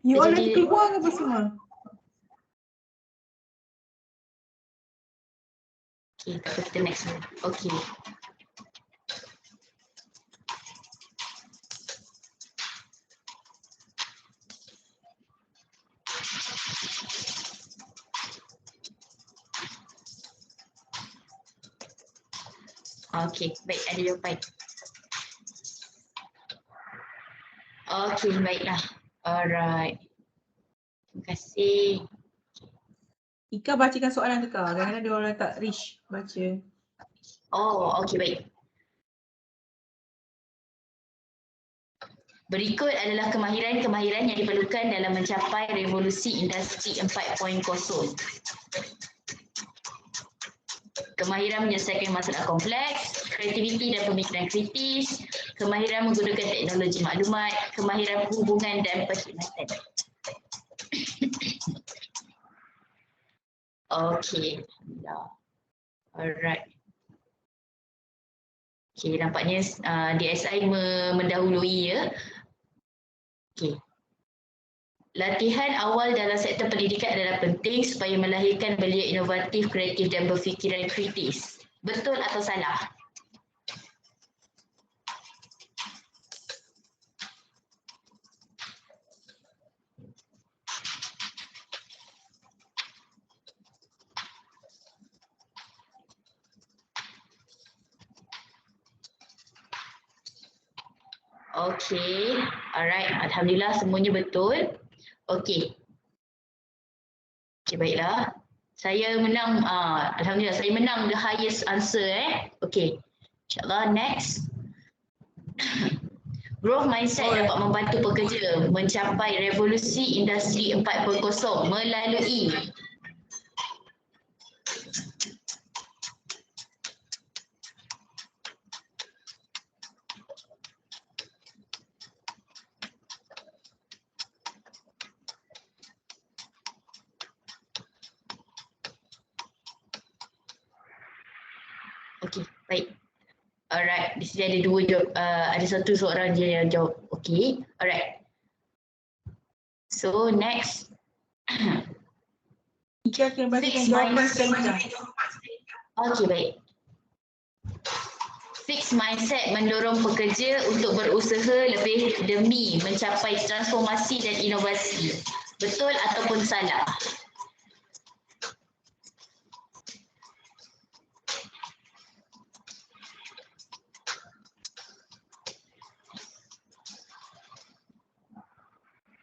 You all dah Jadi- keluar ke apa semua? Okay, tak apa, kita next one. Okay. Okay, baik, ada jawapan. Okay, baiklah. Alright. Terima kasih. Ika bacakan soalan Ika. Kadang-kadang dia orang tak reach baca. Oh, okay, baik. Berikut adalah kemahiran-kemahiran yang diperlukan dalam mencapai revolusi industri 4.0. Kemahiran menyelesaikan masalah kompleks, kreativiti dan pemikiran kritis, kemahiran menggunakan teknologi maklumat, kemahiran perhubungan dan perkhidmatan. Okay. Alright. Okay, nampaknya DSI mendahului ya. Okay. Latihan awal dalam sektor pendidikan adalah penting supaya melahirkan belia inovatif, kreatif dan berfikiran kritis. Betul atau salah? Okay, alright. Alhamdulillah semuanya betul. Okay. Okay, baiklah. Saya menang, Alhamdulillah saya menang the highest answer Okay. InsyaAllah next. Growth mindset dapat membantu pekerja mencapai revolusi industri 4.0 melalui Okay, baik. Alright, di sini ada dua jawab, ada satu seorang je yang jawab. Okay, alright. So next. Ika akan bacakan Fixed jawapan mindset. sekali. Okay, baik. Fixed mindset mendorong pekerja untuk berusaha lebih demi mencapai transformasi dan inovasi. Betul ataupun salah?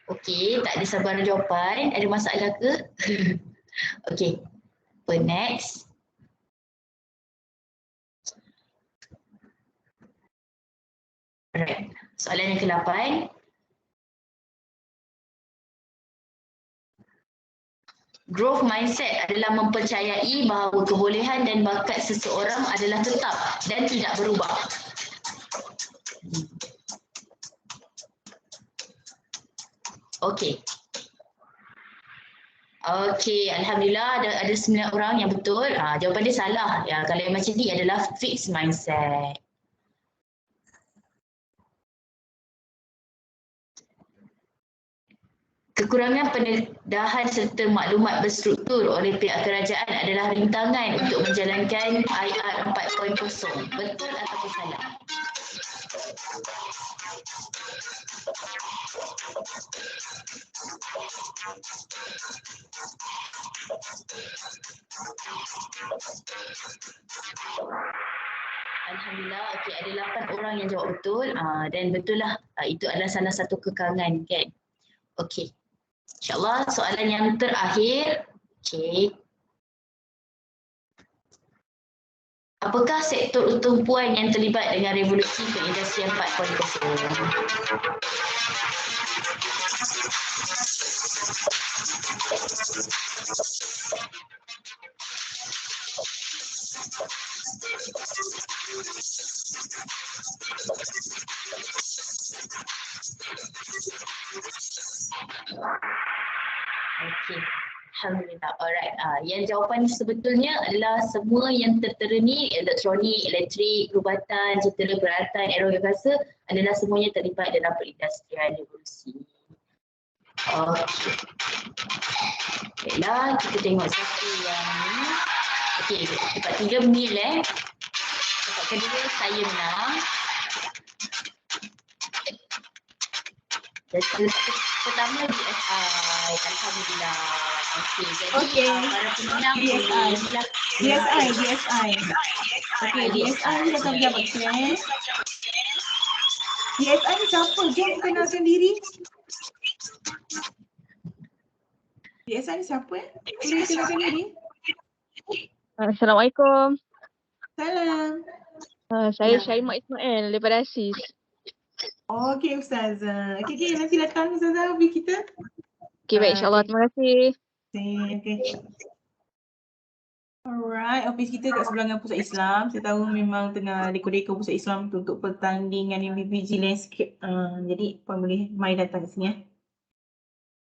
Okey, tak ada sabaran jawapan. Ada masalah ke? Okey. Next. Alright. Soalan yang ke-8. Growth mindset adalah mempercayai bahawa kebolehan dan bakat seseorang adalah tetap dan tidak berubah. Okey. Okey, alhamdulillah ada 9 orang yang betul. Jawapan dia salah. Ya, kalau yang macam ni adalah fixed mindset. Kekurangan pendedahan serta maklumat berstruktur oleh pihak kerajaan adalah rintangan untuk menjalankan IR 4.0. Betul atau salah? Alhamdulillah, okey, ada 8 orang yang jawab betul. Dan betul lah, itu adalah salah satu kekurangan kan. Okey. InsyaAllah soalan yang terakhir. Okey. Apakah sektor tumpuan yang terlibat dengan revolusi perindustrian 4.0? Okey. Alhamdulillah. Alright. Yang jawapan sebetulnya adalah semua yang tertera ni, elektronik, elektrik, perubatan, jentera, peralatan, aerobiasa adalah semuanya terlibat dalam perindustrian revolusi. Okey. Baiklah, kita tengok satu yang ni. Okey, tempat 3 mil Tempat kedua saya menang. Dan pertama DSI. Alhamdulillah. Okey, jadi para pemenang DSI. Okey, DSI ni datang pejabat kes. DSI ni siapa? Jom kenalkan diri. DSI ni siapa? Boleh kenalkan diri? Assalamualaikum. Salam. Saya Syaimah Ismail daripada ASIS. Okey Ustazah. Okey, nanti datang Ustazah bagi kita. Okey, baik, insyaAllah. Terima kasih. Okey. Alright, office kita kat sebelah dengan Pusat Islam. Saya tahu memang tengah reka-reka Pusat Islam tu untuk pertandingan MBBG landscape. Jadi puan boleh mai datang ke sini.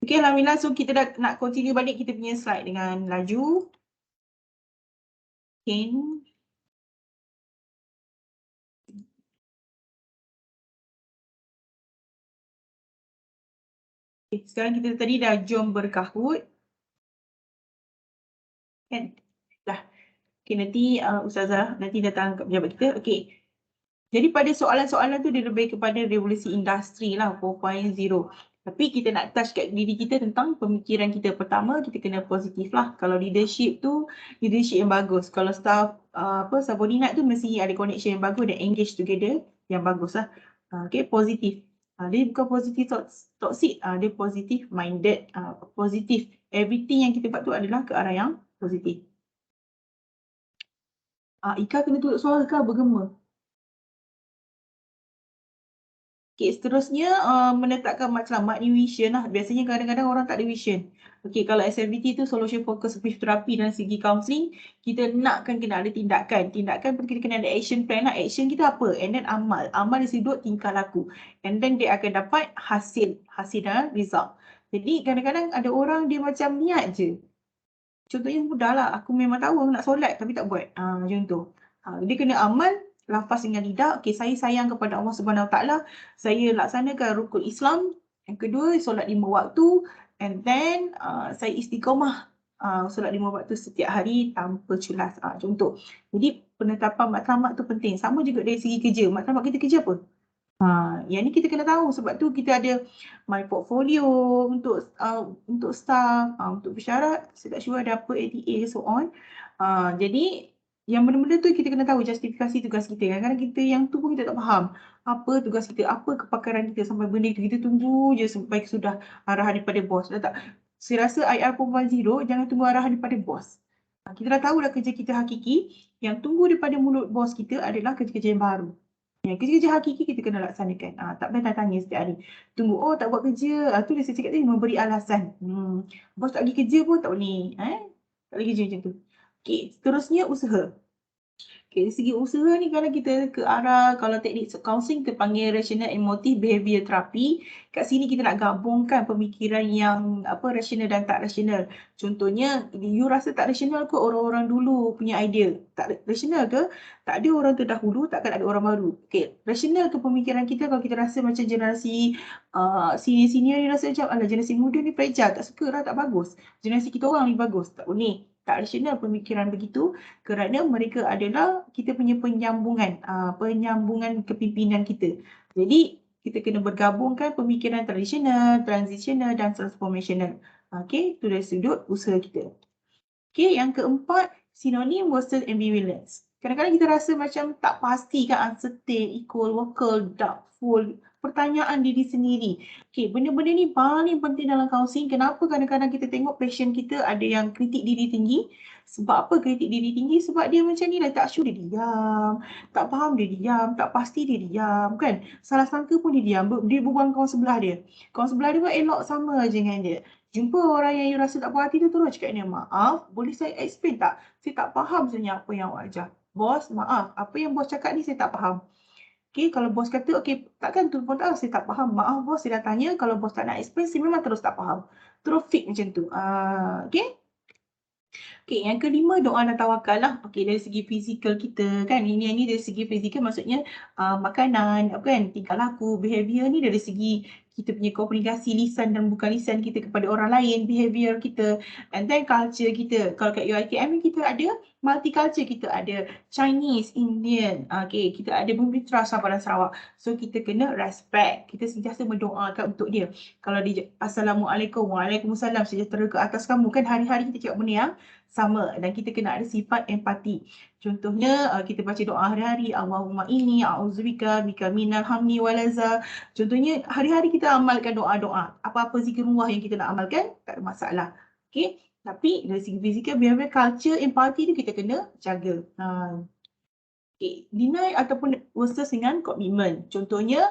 Okey, alhamdulillah. So kita dah nak continue balik kita punya slide dengan laju. Okay. Sekarang kita tadi dah jom berkahwin. Kan? Dah. Okay, nanti Ustazah nanti datang kat pejabat kita. Okay. Jadi pada soalan-soalan tu dia lebih kepada revolusi industri lah 4.0. Tapi kita nak touch kat diri kita tentang pemikiran kita. Pertama, kita kena positif lah. Kalau leadership tu, leadership yang bagus. Kalau staff, subordinate tu mesti ada connection yang bagus dan engage together yang bagus lah. Okay, positif. Dia bukan positif toxic, dia positif minded, positif. Everything yang kita buat tu adalah ke arah yang positif. Ika kena tutup suara ke bergema? Okay, seterusnya menetapkan matlamat ni vision lah. Biasanya kadang-kadang orang tak ada vision. Okay, kalau SFBT tu solution focus brief terapi dan segi counselling, kita nakkan kena ada tindakan. Tindakan pun kita kena ada action plan lah. Action kita apa? And then amal. Amal disebut tingkah laku. And then dia akan dapat hasil dan result. Jadi kadang-kadang ada orang dia macam niat je. Contohnya mudah lah. Aku memang tahu nak solat tapi tak buat. Macam tu. Dia kena amal. Lafaz dengan lidah, okay, saya sayang kepada Allah Subhanahu Taala, saya laksanakan rukun Islam. Yang kedua, solat 5 waktu, and then saya istiqamah solat 5 waktu setiap hari tanpa culas. Contoh. Jadi penetapan matlamat tu penting. Sama juga dari segi kerja. Matlamat kita kerja apa? Yang ni kita kena tahu, sebab tu kita ada my portfolio untuk staff, untuk persyarat, saya tak sure ada apa ATA so on. Jadi yang benda-benda tu kita kena tahu justifikasi tugas kita. Kadang-kadang kita yang tu pun kita tak faham. Apa tugas kita, apa kepakaran kita sampai benda itu. Kita tunggu je sampai sudah arahan daripada bos. Dah tak? Saya rasa IR 4.0 jangan tunggu arahan daripada bos. Kita dah tahu dah kerja kita hakiki. Yang tunggu daripada mulut bos kita adalah kerja-kerja yang baru. Yang kerja-kerja hakiki kita kena laksanakan. Tak payah tanya setiap hari. Tunggu, tak buat kerja. Tu dia saya cakap tadi, memberi alasan. Bos tak pergi kerja pun tak boleh. Tak boleh kerja macam tu. Okay, seterusnya usaha. Okay, dari segi usaha ni kalau kita ke arah, kalau teknik counselling kita panggil rational emotive behavior therapy. Kat sini kita nak gabungkan pemikiran yang rasional dan tak rasional. Contohnya, you rasa tak rasional ke orang-orang dulu punya idea? Tak rasional ke? Tak ada orang terdahulu, takkan ada orang baru. Okay, rasional ke pemikiran kita kalau kita rasa macam generasi senior-senior ni rasa macam, alah generasi muda ni fragile, tak suka lah, tak bagus. Generasi kita orang ni bagus, tak boleh. Tak rasional pemikiran begitu kerana mereka adalah kita punya penyambungan kepimpinan kita. Jadi kita kena bergabungkan pemikiran tradisional, transitional dan transformational. Okey, itu dari sudut usaha kita. Okey, yang keempat, sinonim versus ambivalence. Kadang-kadang kita rasa macam tak pasti kan, uncertain, equal, vocal, doubtful, pertanyaan diri sendiri. Okey, benda-benda ni paling penting dalam counselling. Kenapa kadang-kadang kita tengok pasien kita ada yang kritik diri tinggi? Sebab apa kritik diri tinggi? Sebab dia macam ni lah, tak sure dia diam, tak faham dia diam, tak pasti dia diam kan. Salah sangka pun dia diam, dia berbual kawan sebelah dia. Kawan sebelah dia pun elok sama je dengan dia. Jumpa orang yang you rasa tak puas hati tu, terus cakap dia, maaf, boleh saya explain tak? Saya tak faham sebenarnya apa yang awak ajar. Bos, maaf, apa yang bos cakap ni saya tak faham. Okay, kalau bos kata, okay, takkan tu pun tahu saya tak faham. Maaf bos, saya dah tanya, kalau bos tak nak explain, saya memang terus tak faham. Terus fix macam tu. Okay. Okay, yang kelima doa dan tawakal lah. Okay, dari segi fizikal kita kan, ini dari segi fizikal maksudnya makanan, apa kan, tingkah laku, behavior ni dari segi kita punya komunikasi lisan dan bukan lisan kita kepada orang lain, behavior kita, and then culture kita. Kalau kat UiKM kita ada multicultural, kita ada Chinese, Indian, okay, kita ada Bumi Putra, Sabah dan Sarawak. So kita kena respect, kita sentiasa mendoakan untuk dia. Kalau dia Assalamualaikum, Waalaikumsalam, sejahtera ke atas kamu, kan hari-hari kita cakap benda yang sama, dan kita kena ada sifat empati. Contohnya kita baca doa hari-hari, Allahumma inni a'udzubika bika minal hamni walaza. Contohnya hari-hari kita amalkan doa-doa. Apa-apa zikrullah yang kita nak amalkan, tak ada masalah. Okey, tapi dari segi fizikal, behavior, culture, empati tu kita kena jaga. Okay. Deny ataupun versus dengan komitmen. Contohnya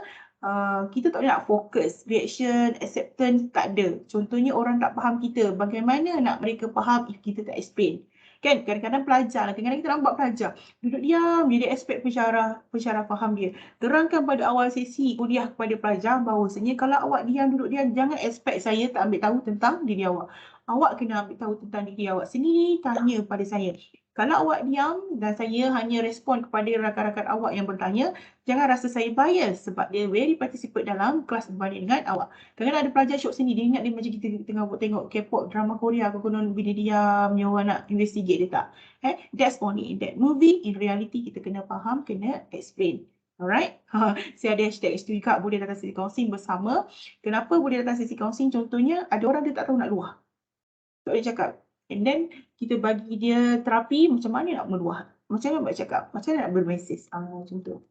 kita tak boleh nak fokus, reaction, acceptance tak ada. Contohnya orang tak faham kita, bagaimana nak mereka faham if kita tak explain? Kan kadang-kadang pelajar lah, kadang-kadang kita nampak pelajar duduk diam, dia expect pensyarah faham dia. Terangkan pada awal sesi kuliah kepada pelajar bahawasanya kalau awak diam, duduk diam, jangan expect saya tak ambil tahu tentang diri awak. Awak kena ambil tahu tentang diri awak sendiri, tanya pada saya. Kalau awak diam dan saya hanya respon kepada rakan-rakan awak yang bertanya, jangan rasa saya bias sebab dia very participate dalam kelas berbanding dengan awak. Kadang-kadang ada pelajar syok sini, dia ingat dia macam kita tengah tengok K-pop, drama Korea, aku kena bila diam, you orang nak investigate dia tak. That's only in that movie. In reality, kita kena faham, kena explain. Alright, saya ada hashtag setuju kak boleh datang sesi counselling bersama. Kenapa boleh datang sesi counselling? Contohnya, ada orang dia tak tahu nak luah. Tak boleh cakap. And then kita bagi dia terapi macam mana nak meluah, macam mana nak cakap, macam mana nak bermesis, macam tu.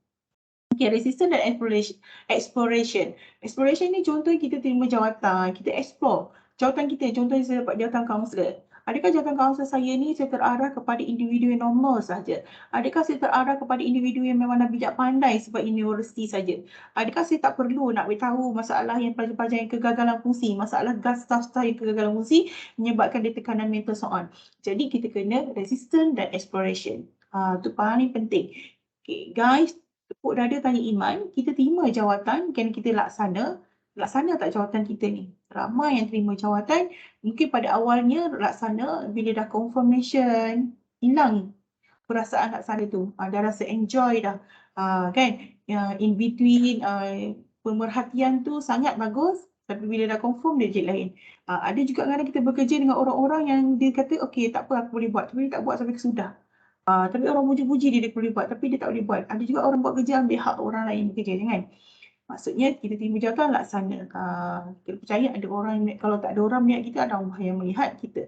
Okay, resistance dan exploration. Exploration ni contoh kita terima jawatan, kita explore jawatan kita. Contohnya saya dapat jawatan kaunselor. Adakah jawatan kaunselor saya ni saya terarah kepada individu yang normal saja? Adakah saya terarah kepada individu yang memang nak bijak pandai sebab universiti saja? Adakah saya tak perlu nak beritahu masalah yang pelajar-pelajar yang kegagalan fungsi, masalah staff-staff yang kegagalan fungsi menyebabkan dia tekanan mental so on. Jadi kita kena resistance dan exploration. Itu paling penting. Okay, guys, tepuk dada tanya iman, kita terima jawatan, kan kita laksana tak jawatan kita ni? Ramai yang terima jawatan, mungkin pada awalnya laksana, bila dah confirmation, hilang perasaan laksana tu. Dah rasa enjoy dah, kan? In between, pemerhatian tu sangat bagus, tapi bila dah confirm dia jadi lain. Ada juga kadang kita bekerja dengan orang-orang yang dia kata, okay tak apa aku boleh buat, tapi dia tak buat sampai kesudah. Tapi orang puji-puji dia boleh buat, tapi dia tak boleh buat. Ada juga orang buat kerja ambil hak orang lain bekerja, kan? Maksudnya kita terima jawatan laksana. Kita percaya ada orang, kalau tak ada orang melihat kita, ada orang yang melihat kita.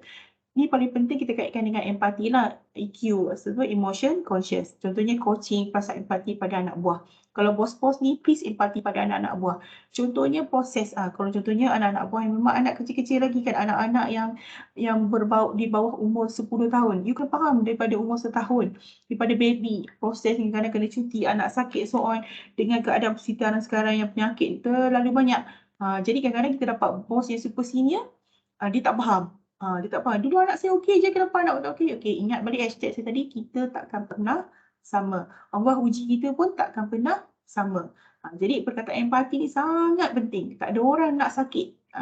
Ini paling penting kita kaitkan dengan empati lah, EQ, sebab emotion conscious. Contohnya coaching, perasaan empati pada anak buah. Kalau bos-bos ni, please empati pada anak-anak buah. Contohnya proses, kalau contohnya anak-anak buah yang memang anak kecil-kecil lagi kan, anak-anak yang di bawah umur 10 tahun. You kan faham daripada umur 1 tahun, daripada baby, proses yang kadang kena cuti, anak sakit, so on. Dengan keadaan persekitaran sekarang yang penyakit terlalu banyak. Jadi kadang-kadang kita dapat bos yang super senior, dia tak faham. Dia tak faham. Dulu anak saya okey je, kenapa anak tak okey? Okey, ingat balik hashtag saya tadi, kita takkan pernah sama. Allah uji kita pun takkan pernah sama. Jadi perkataan empati ni sangat penting. Tak ada orang nak sakit.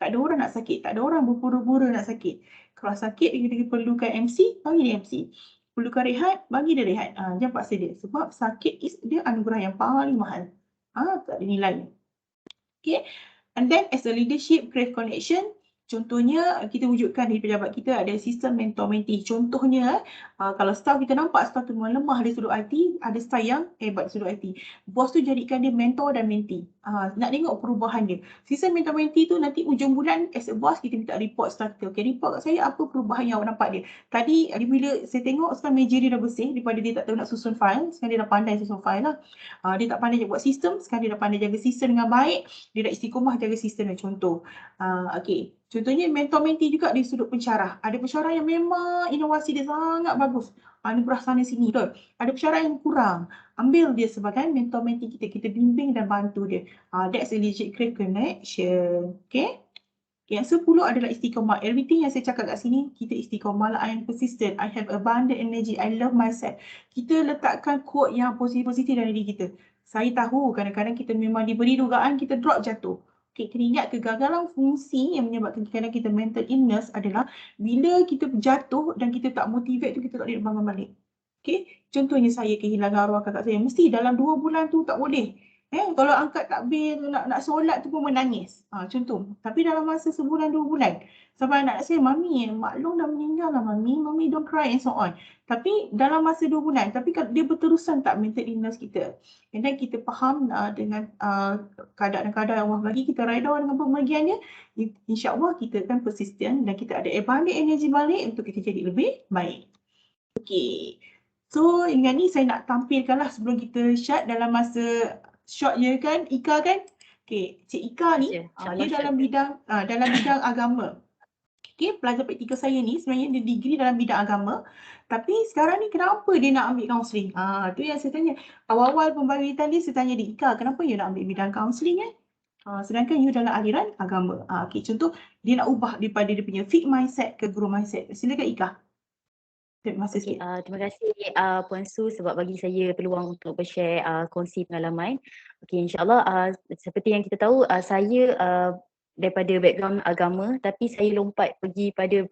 Tak ada orang nak sakit. Tak ada orang berpura-pura nak sakit. Kalau sakit kita perlukan MC, bagi dia MC. Perlukan rehat, bagi dia rehat. Jangan paksa dia. Sebab sakit dia anugerah yang paling mahal. Tak ada nilai. Okay. And then as a leadership, create connection. Contohnya kita wujudkan di pejabat kita ada sistem mentor-mentee. Contohnya kalau staff kita nampak staff tu lemah dari sudut IT, ada staff yang hebat di sudut IT. Bos tu jadikan dia mentor dan mentee. Nak tengok perubahan dia. Sistem mentor-mentee tu nanti ujung bulan as a boss kita minta report staff kita. Okay, report kat saya apa perubahan yang awak nampak dia. Tadi bila saya tengok sekarang meja dia dah bersih daripada dia tak tahu nak susun file. Sekarang dia dah pandai susun file lah. Dia tak pandai buat sistem, sekarang dia dah pandai jaga sistem dengan baik. Dia dah istiqomah jaga sistem yang contoh. Okay. Contohnya mentor-mentee juga di sudut pensyarah. Ada pensyarah yang memang inovasi dia sangat bagus. Anugerah sana sini tu. Ada pensyarah yang kurang. Ambil dia sebagai mentor-mentee kita. Kita bimbing dan bantu dia. That's a legit create connection. Okay. Yang 10 adalah istiqomah. Everything yang saya cakap kat sini, kita istiqomah lah. I am persistent. I have abundant energy. I love myself. Kita letakkan quote yang positif-positif dalam diri kita. Saya tahu kadang-kadang kita memang diberi dugaan, kita drop jatuh. Okay, kena ingat kegagalan fungsi yang menyebabkan kadang kita mental illness adalah bila kita jatuh dan kita tak motivate tu, kita tak boleh bangun balik. Okay, contohnya saya kehilangan arwah kakak saya. Mesti dalam 2 bulan tu tak boleh. Kalau angkat takbir, nak solat tu pun menangis. Contoh. Tapi dalam masa sebulan, 2 bulan. Sampai anak saya, Mami, Mak Long dah meninggal lah Mami. Mami don't cry and so on. Tapi dalam masa 2 bulan. Tapi dia berterusan tak mental illness kita. And then kita faham dengan keadaan-keadaan yang Allah bagi, kita reda dengan pemergiannya. InsyaAllah kita akan persisten dan kita ada abundant energy balik untuk kita jadi lebih baik. Okay. So, dengan ni saya nak tampilkanlah sebelum kita shut dalam masa short je kan, Ika kan? Okay, Cik Ika ni, dia dalam bidang agama. Okay, pelajar praktikal saya ni sebenarnya dia degree dalam bidang agama. Tapi sekarang ni kenapa dia nak ambil kaunseling? Tu yang saya tanya. Awal-awal pembabitian dia saya tanya dia, Ika, kenapa you nak ambil bidang kaunseling sedangkan you dalam aliran agama? Okay, contoh dia nak ubah daripada dia punya fixed mindset ke growth mindset. Silakan Ika. Terima kasih Puan Su sebab bagi saya peluang untuk bershare kongsi pengalaman. Okey, insyaAllah seperti yang kita tahu saya daripada background agama tapi saya lompat pergi pada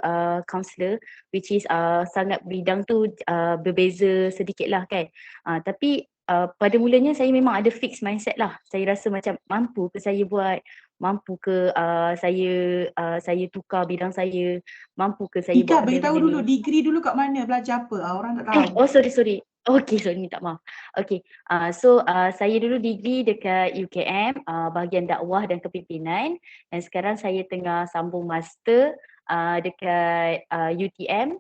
counselor which is sangat bidang tu berbeza sedikit lah kan. Tapi pada mulanya saya memang ada fixed mindset lah. Saya rasa macam mampu ke saya buat, mampu ke saya tukar bidang saya, mampu ke saya Ika, buat beritahu dulu degree dulu kat mana, belajar apa? Orang tak tahu. Sorry. Okay, minta maaf. Okay, saya dulu degree dekat UKM, bahagian dakwah dan kepimpinan, dan sekarang saya tengah sambung master dekat UTM,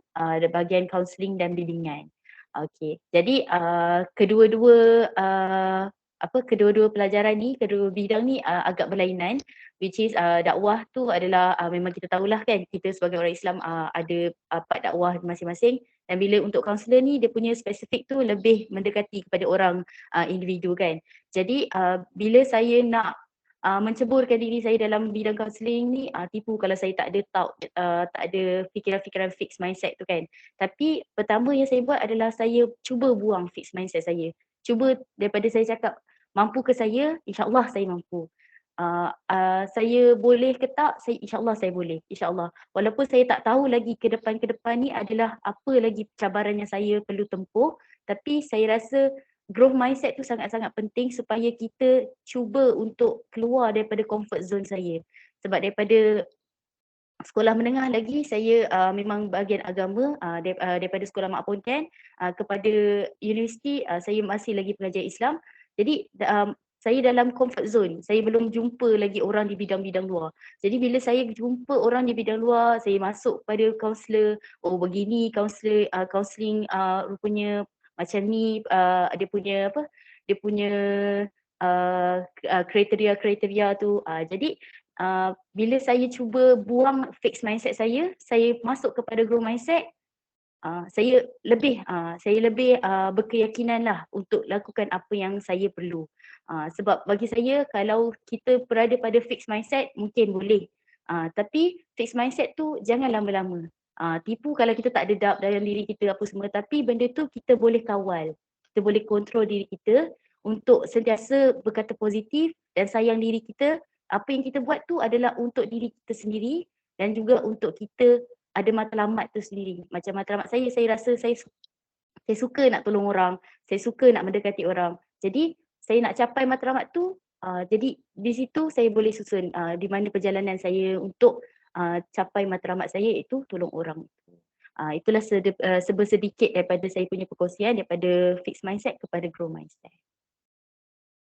bahagian kaunseling dan bimbingan. Okay, jadi kedua-dua pelajaran ni, kedua bidang ni agak berlainan, which is dakwah tu adalah memang kita tahulah kan, kita sebagai orang Islam ada part dakwah masing-masing, dan bila untuk kaunselor ni dia punya spesifik tu lebih mendekati kepada orang individu kan. Jadi bila saya nak menceburkan diri saya dalam bidang kaunseling ni, tipu kalau saya tak ada fikiran-fikiran fixed mindset tu kan. Tapi pertama yang saya buat adalah saya cuba buang fixed mindset saya. Cuba daripada saya cakap mampu ke saya, insyaAllah saya mampu. Saya boleh ke tak, insyaAllah saya boleh, insyaAllah. Walaupun saya tak tahu lagi ke depan ni adalah apa lagi cabaran yang saya perlu tempuh, tapi saya rasa growth mindset tu sangat-sangat penting supaya kita cuba untuk keluar daripada comfort zone saya. Sebab daripada sekolah menengah lagi saya memang bahagian agama, daripada sekolah Mak Pontian kepada universiti saya masih lagi pelajar Islam. Jadi saya dalam comfort zone, saya belum jumpa lagi orang di bidang-bidang luar. Jadi bila saya jumpa orang di bidang luar, saya masuk pada kaunselor, begini kaunseling rupanya macam ni, dia punya kriteria tu. Jadi bila saya cuba buang fixed mindset saya masuk kepada growth mindset, saya lebih berkeyakinan lah untuk lakukan apa yang saya perlu. Sebab bagi saya kalau kita berada pada fixed mindset mungkin boleh. Tapi fixed mindset tu jangan lama-lama. Tipu kalau kita tak dedap dalam diri kita apa semua, tapi benda tu kita boleh kawal. Kita boleh kontrol diri kita untuk sentiasa berkata positif dan sayang diri kita. Apa yang kita buat tu adalah untuk diri kita sendiri dan juga untuk kita ada matlamat tu sendiri. Macam matlamat saya rasa saya suka nak tolong orang, saya suka nak mendekati orang. Jadi saya nak capai matlamat tu, jadi di situ saya boleh susun di mana perjalanan saya untuk capai matlamat saya iaitu tolong orang. Itulah sedikit daripada saya punya perkongsian daripada fixed mindset kepada grow mindset.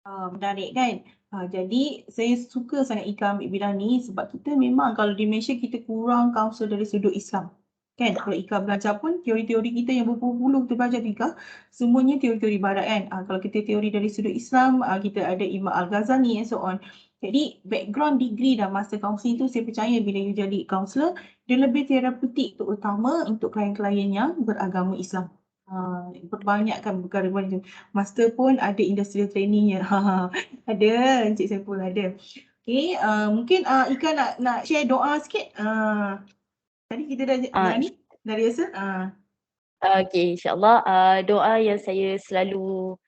Menarik kan? Jadi saya suka sangat Ika ambil bidang ni sebab kita memang kalau di Malaysia kita kurang counsel dari sudut Islam. Kan? Kalau Ika belajar pun teori-teori kita yang berpuluh-puluh kita belajar Ika, semuanya teori-teori barat kan? Kalau kita teori dari sudut Islam, kita ada Imam Al-Ghazali and so on. Jadi background degree dan master counselling tu saya percaya bila you jadi counsellor, dia lebih terapeutik terutama untuk klien-klien yang beragama Islam. Perbanyakkan perkara macam master pun ada industrial trainingnya. Ada, Encik Saiful ada. Okay, mungkin Ika nak share doa sikit. Tadi kita dah ni, dah rehearsal. Okay, insyaAllah doa yang saya selalu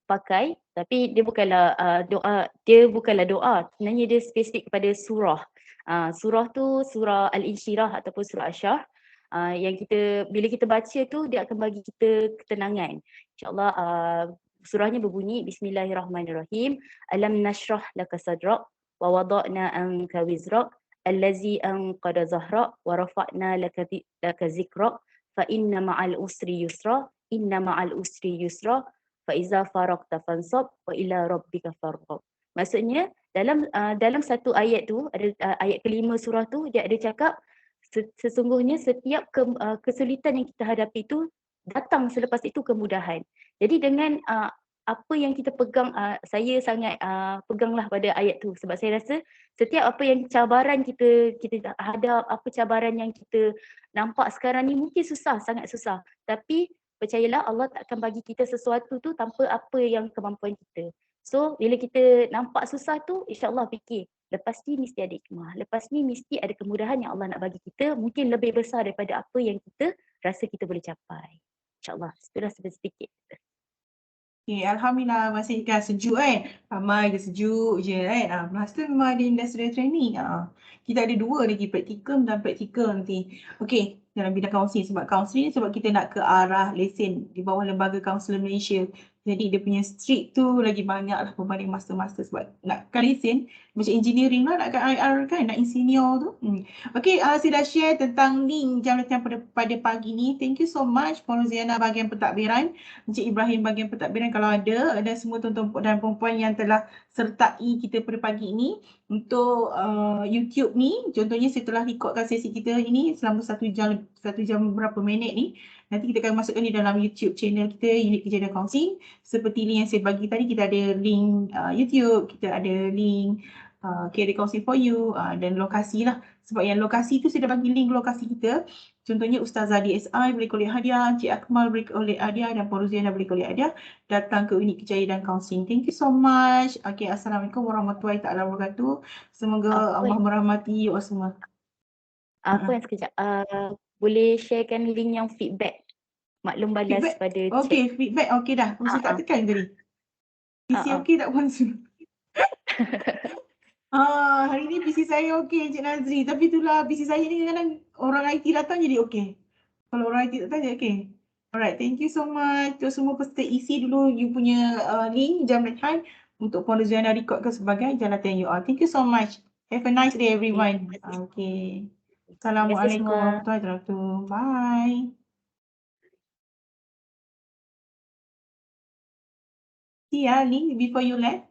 pakai, tapi dia bukanlah doa, sebenarnya dia spesifik kepada surah. Surah tu surah Al-Insyirah ataupun surah Asyar. Yang bila kita baca tu dia akan bagi kita ketenangan. InsyaAllah surahnya berbunyi Bismillahirrahmanirrahim. Alam nashrah laka sadrak wa wada'na anka wizrak allazi anqada zahrak wa rafa'na laka zikrak fa inna ma'al usri yusra inna ma'al usri yusra fa iza faraqta fansab wa ila rabbika farghab. Maksudnya dalam satu ayat tu ada ayat kelima surah tu dia ada cakap sesungguhnya setiap kesulitan yang kita hadapi itu datang selepas itu kemudahan. Jadi dengan apa yang kita pegang, saya sangat peganglah pada ayat tu sebab saya rasa setiap apa yang cabaran kita hadap, apa cabaran yang kita nampak sekarang ni mungkin susah, sangat susah. Tapi percayalah Allah tak akan bagi kita sesuatu tu tanpa apa yang kemampuan kita. So bila kita nampak susah tu, insyaAllah fikir lepas ni mesti ada hikmah. Lepas ni mesti ada kemudahan yang Allah nak bagi kita mungkin lebih besar daripada apa yang kita rasa kita boleh capai. InsyaAllah, itulah sedikit. Okay, Alhamdulillah masih Ika sejuk kan. Ramai je sejuk je kan. Master memang ada industrial training. Kita ada dua lagi, praktikum dan praktikal nanti. Okay, dalam bidang kaunseling. Sebab kaunseling sebab kita nak ke arah lesen di bawah Lembaga Kaunselor Malaysia. Jadi dia punya street tu lagi banyak lah berbanding master-master sebab nakkan lesen macam engineering lah nakkan IR kan, nak insinyur tu. Okay, saya dah share tentang link jam latihan pada pagi ni. Thank you so much for Roziana bahagian pentadbiran, Encik Ibrahim bahagian pentadbiran kalau ada dan semua tuan-tuan dan perempuan yang telah sertai kita pada pagi ini. Untuk YouTube ni, contohnya saya telah recordkan sesi kita ini selama 1 jam berapa minit ni. Nanti kita akan masukkan di dalam YouTube channel kita, Unit Kejadian Counseling. Seperti link yang saya bagi tadi, kita ada link YouTube, kita ada link Career Counseling for You dan lokasi lah. Sebab yang lokasi tu saya dah bagi link lokasi kita. Contohnya Ustazah DSI boleh kolek hadiah, Encik Akmal boleh kolek hadiah dan Puan Roziana boleh kolek hadiah. Datang ke Unit Kejadian Counseling. Thank you so much. Okay, Assalamualaikum warahmatullahi taala wabarakatuh. Semoga Allah merahmati you semua. Apa yang sekejap? Boleh sharekan link yang feedback maklum balas feedback pada chat. Okay, feedback okay dah. Saya tak tekan tadi. PC okay tak Puan Su? Hari ni PC saya okay Encik Nazri. Tapi itulah PC saya ni kadang-kadang orang IT datang jadi okay. Kalau orang IT datang jadi okay. Alright, thank you so much. Terus semua peserta isi dulu you punya link jam latihan untuk Puan Roziana recordkan sebagai jam latihan you all. Thank you so much. Have a nice day everyone. Okay. Assalamualaikum warahmatullahi wabarakatuh. Bye. See ya, link before you left.